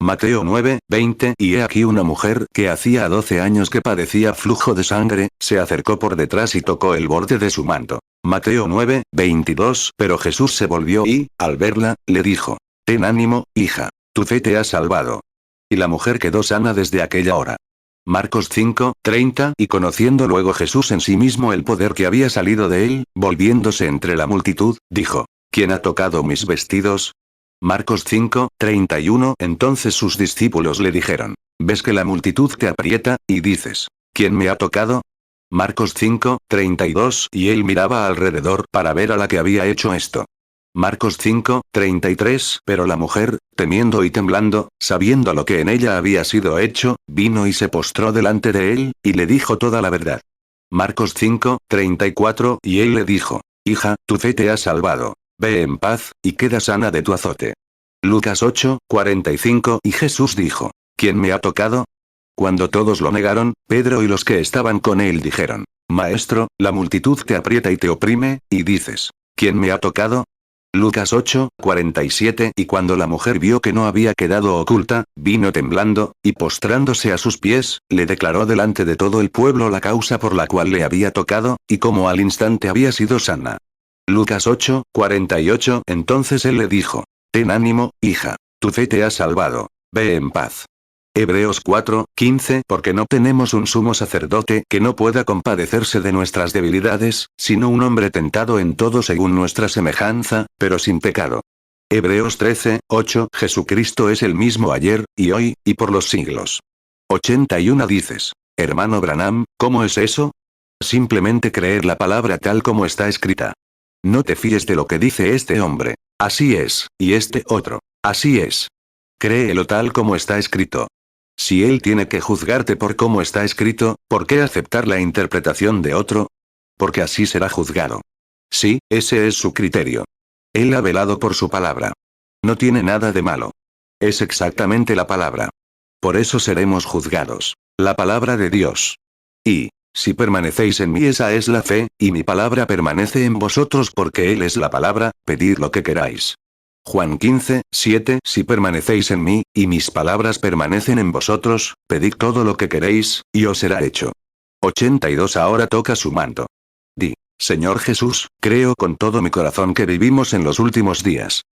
Mateo 9:20 Y he aquí una mujer que hacía 12 años que padecía flujo de sangre, se acercó por detrás y tocó el borde de su manto. Mateo 9:22 Pero Jesús se volvió y, al verla, le dijo, ten ánimo, hija, tu fe te ha salvado. Y la mujer quedó sana desde aquella hora. Marcos 5:30 Y conociendo luego Jesús en sí mismo el poder que había salido de él, volviéndose entre la multitud, dijo, ¿quién ha tocado mis vestidos? Marcos 5:31 Entonces sus discípulos le dijeron, ¿ves que la multitud te aprieta, y dices, ¿quién me ha tocado? Marcos 5:32 Y él miraba alrededor para ver a la que había hecho esto. Marcos 5:33 Pero la mujer, temiendo y temblando, sabiendo lo que en ella había sido hecho, vino y se postró delante de él, y le dijo toda la verdad. Marcos 5:34 Y él le dijo, Hija, tu fe te ha salvado. Ve en paz, y queda sana de tu azote. Lucas 8:45. Y Jesús dijo: ¿Quién me ha tocado? Cuando todos lo negaron, Pedro y los que estaban con él dijeron: Maestro, la multitud te aprieta y te oprime, y dices: ¿Quién me ha tocado? Lucas 8:47. Y cuando la mujer vio que no había quedado oculta, vino temblando, y postrándose a sus pies, le declaró delante de todo el pueblo la causa por la cual le había tocado, y cómo al instante había sido sana. Lucas 8:48. Entonces él le dijo: Ten ánimo, hija, tu fe te ha salvado. Ve en paz. Hebreos 4:15. Porque no tenemos un sumo sacerdote que no pueda compadecerse de nuestras debilidades, sino un hombre tentado en todo según nuestra semejanza, pero sin pecado. Hebreos 13:8. Jesucristo es el mismo ayer, y hoy, y por los siglos. 81. Dices: Hermano Branham, ¿cómo es eso? Simplemente creer la palabra tal como está escrita. No te fíes de lo que dice este hombre. Así es, y este otro. Así es. Créelo tal como está escrito. Si él tiene que juzgarte por cómo está escrito, ¿por qué aceptar la interpretación de otro? Porque así será juzgado. Sí, ese es su criterio. Él ha velado por su palabra. No tiene nada de malo. Es exactamente la palabra. Por eso seremos juzgados. La palabra de Dios. Y, si permanecéis en mí, esa es la fe, y mi palabra permanece en vosotros porque Él es la palabra, pedid lo que queráis. Juan 15:7. Si permanecéis en mí, y mis palabras permanecen en vosotros, pedid todo lo que queréis, y os será hecho. 82. Ahora toca su manto. Di: Señor Jesús, creo con todo mi corazón que vivimos en los últimos días.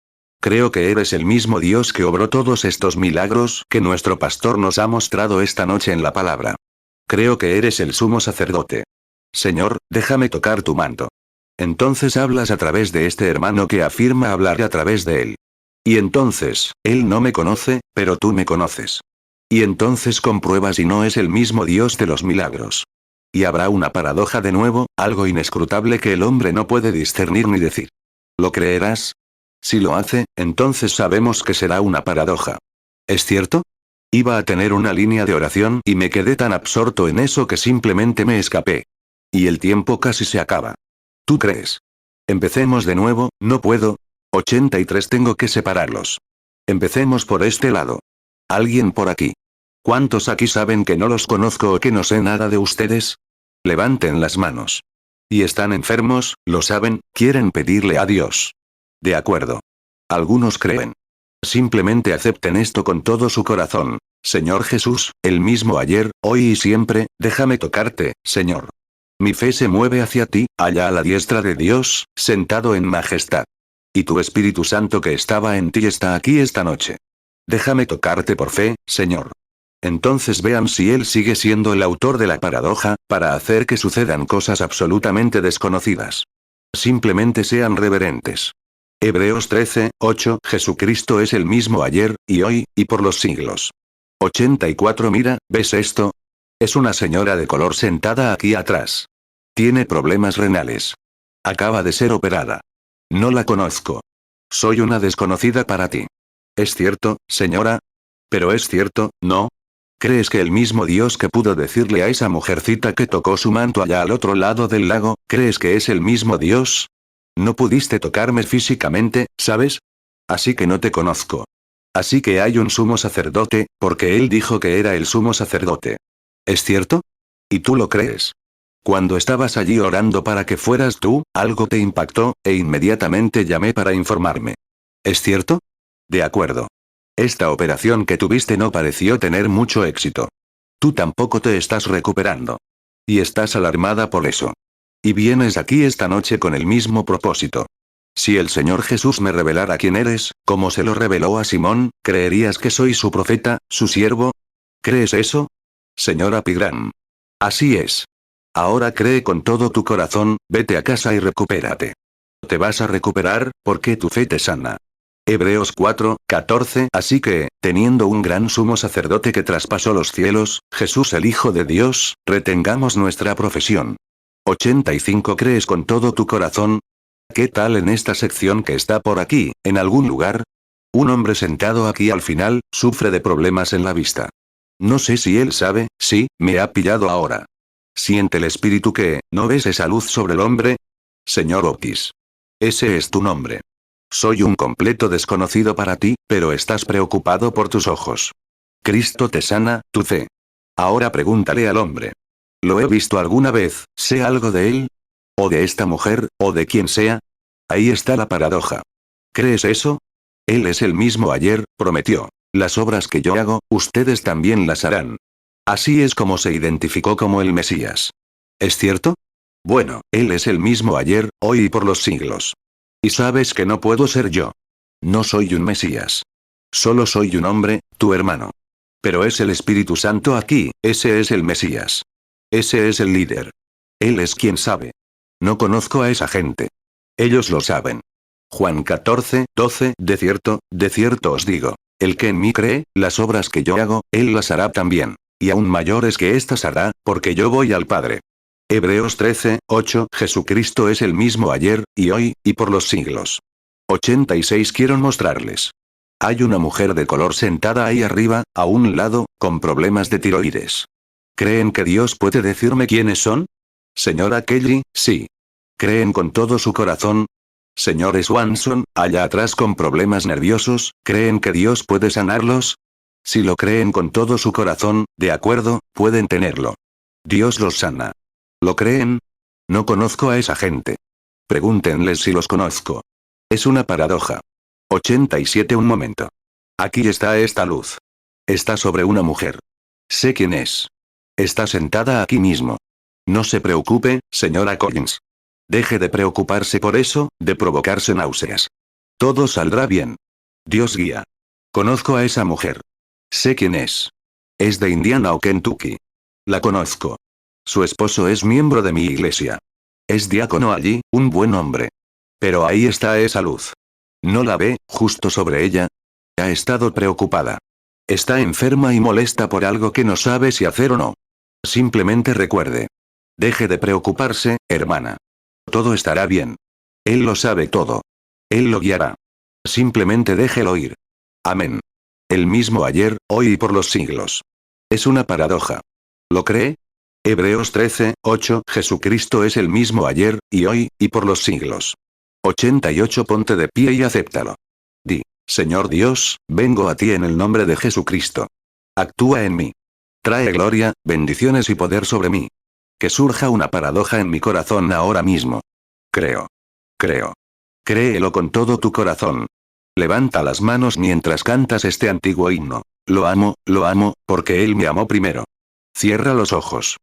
Creo que eres el mismo Dios que obró todos estos milagros que nuestro pastor nos ha mostrado esta noche en la palabra. Creo que eres el sumo sacerdote. Señor, déjame tocar tu manto. Entonces hablas a través de este hermano que afirma hablar a través de él. Y entonces, él no me conoce, pero tú me conoces. Y entonces compruebas si no es el mismo Dios de los milagros. Y habrá una paradoja de nuevo, algo inescrutable que el hombre no puede discernir ni decir. ¿Lo creerás? Si lo hace, entonces sabemos que será una paradoja. ¿Es cierto? Iba a tener una línea de oración y me quedé tan absorto en eso que simplemente me escapé. Y el tiempo casi se acaba. ¿Tú crees? Empecemos de nuevo, no puedo. 83. Tengo que separarlos. Empecemos por este lado. ¿Alguien por aquí? ¿Cuántos aquí saben que no los conozco o que no sé nada de ustedes? Levanten las manos. ¿Y están enfermos, lo saben, quieren pedirle a Dios? De acuerdo. Algunos creen. Simplemente acepten esto con todo su corazón. Señor Jesús, el mismo ayer, hoy y siempre, déjame tocarte, Señor. Mi fe se mueve hacia ti, allá a la diestra de Dios, sentado en majestad. Y tu Espíritu Santo que estaba en ti está aquí esta noche. Déjame tocarte por fe, Señor. Entonces vean si Él sigue siendo el autor de la paradoja, para hacer que sucedan cosas absolutamente desconocidas. Simplemente sean reverentes. Hebreos 13:8. Jesucristo es el mismo ayer, y hoy, y por los siglos. 84. Mira, ¿ves esto? Es una señora de color sentada aquí atrás. Tiene problemas renales. Acaba de ser operada. No la conozco. Soy una desconocida para ti. ¿Es cierto, señora? Pero es cierto, ¿no? ¿Crees que el mismo Dios que pudo decirle a esa mujercita que tocó su manto allá al otro lado del lago, crees que es el mismo Dios? No pudiste tocarme físicamente, ¿sabes? Así que no te conozco. Así que hay un sumo sacerdote, porque él dijo que era el sumo sacerdote. ¿Es cierto? ¿Y tú lo crees? Cuando estabas allí orando para que fueras tú, algo te impactó, e inmediatamente llamé para informarme. ¿Es cierto? De acuerdo. Esta operación que tuviste no pareció tener mucho éxito. Tú tampoco te estás recuperando. Y estás alarmada por eso. Y vienes aquí esta noche con el mismo propósito. Si el Señor Jesús me revelara quién eres, como se lo reveló a Simón, ¿creerías que soy su profeta, su siervo? ¿Crees eso? Señora Pigram. Así es. Ahora cree con todo tu corazón, vete a casa y recupérate. Te vas a recuperar, porque tu fe te sana. Hebreos 4:14. Así que, teniendo un gran sumo sacerdote que traspasó los cielos, Jesús el Hijo de Dios, retengamos nuestra profesión. 85. ¿Crees con todo tu corazón? ¿Qué tal en esta sección que está por aquí, en algún lugar? Un hombre sentado aquí al final, sufre de problemas en la vista. No sé si él sabe, sí, me ha pillado ahora. Siente el espíritu que, ¿no ves esa luz sobre el hombre? Señor Otis. Ese es tu nombre. Soy un completo desconocido para ti, pero estás preocupado por tus ojos. Cristo te sana, tu fe. Ahora pregúntale al hombre. ¿Lo he visto alguna vez? ¿Sé algo de él? ¿O de esta mujer, o de quien sea? Ahí está la paradoja. ¿Crees eso? Él es el mismo ayer, prometió. Las obras que yo hago, ustedes también las harán. Así es como se identificó como el Mesías. ¿Es cierto? Bueno, él es el mismo ayer, hoy y por los siglos. Y sabes que no puedo ser yo. No soy un Mesías. Solo soy un hombre, tu hermano. Pero es el Espíritu Santo aquí, ese es el Mesías. Ese es el líder. Él es quien sabe. No conozco a esa gente. Ellos lo saben. Juan 14, 12, de cierto os digo. El que en mí cree, las obras que yo hago, él las hará también. Y aún mayores que éstas hará, porque yo voy al Padre. Hebreos 13, 8, Jesucristo es el mismo ayer, y hoy, y por los siglos. 86 Quiero mostrarles. Hay una mujer de color sentada ahí arriba, a un lado, con problemas de tiroides. ¿Creen que Dios puede decirme quiénes son? Señora Kelly, sí. ¿Creen con todo su corazón? Señor Swanson, allá atrás con problemas nerviosos, ¿creen que Dios puede sanarlos? Si lo creen con todo su corazón, de acuerdo, pueden tenerlo. Dios los sana. ¿Lo creen? No conozco a esa gente. Pregúntenles si los conozco. Es una paradoja. 87 Un momento. Aquí está esta luz. Está sobre una mujer. Sé quién es. Está sentada aquí mismo. No se preocupe, señora Collins. Deje de preocuparse por eso, de provocarse náuseas. Todo saldrá bien. Dios guía. Conozco a esa mujer. Sé quién es. Es de Indiana o Kentucky. La conozco. Su esposo es miembro de mi iglesia. Es diácono allí, un buen hombre. Pero ahí está esa luz. ¿No la ve, justo sobre ella? Ha estado preocupada. Está enferma y molesta por algo que no sabe si hacer o no. Simplemente recuerde. Deje de preocuparse, hermana. Todo estará bien. Él lo sabe todo. Él lo guiará. Simplemente déjelo ir. Amén. El mismo ayer, hoy y por los siglos. Es una paradoja. ¿Lo cree? Hebreos 13, 8 Jesucristo es el mismo ayer, y hoy, y por los siglos. 88 Ponte de pie y acéptalo. Di, Señor Dios, vengo a ti en el nombre de Jesucristo. Actúa en mí. Trae gloria, bendiciones y poder sobre mí. Que surja una paradoja en mi corazón ahora mismo. Creo. Creo. Créelo con todo tu corazón. Levanta las manos mientras cantas este antiguo himno. Lo amo, porque Él me amó primero. Cierra los ojos.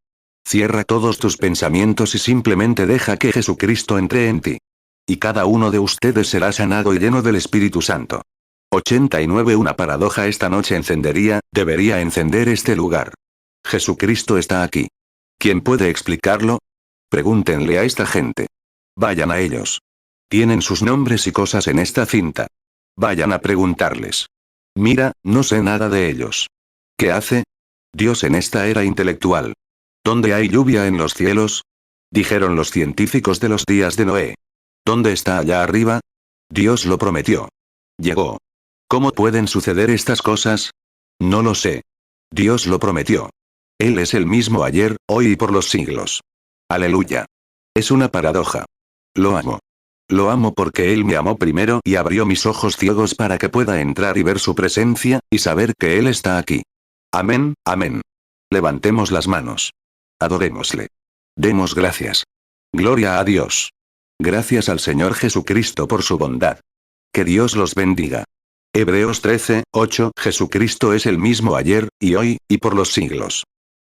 Cierra todos tus pensamientos y simplemente deja que Jesucristo entre en ti. Y cada uno de ustedes será sanado y lleno del Espíritu Santo. 89 Una paradoja esta noche debería encender este lugar. Jesucristo está aquí. ¿Quién puede explicarlo? Pregúntenle a esta gente. Vayan a ellos. Tienen sus nombres y cosas en esta cinta. Vayan a preguntarles. Mira, no sé nada de ellos. ¿Qué hace? Dios en esta era intelectual. ¿Dónde hay lluvia en los cielos? Dijeron los científicos de los días de Noé. ¿Dónde está allá arriba? Dios lo prometió. Llegó. ¿Cómo pueden suceder estas cosas? No lo sé. Dios lo prometió. Él es el mismo ayer, hoy y por los siglos. Aleluya. Es una paradoja. Lo amo. Lo amo porque Él me amó primero y abrió mis ojos ciegos para que pueda entrar y ver su presencia, y saber que Él está aquí. Amén, amén. Levantemos las manos. Adorémosle. Demos gracias. Gloria a Dios. Gracias al Señor Jesucristo por su bondad. Que Dios los bendiga. Hebreos 13, 8 Jesucristo es el mismo ayer, y hoy, y por los siglos.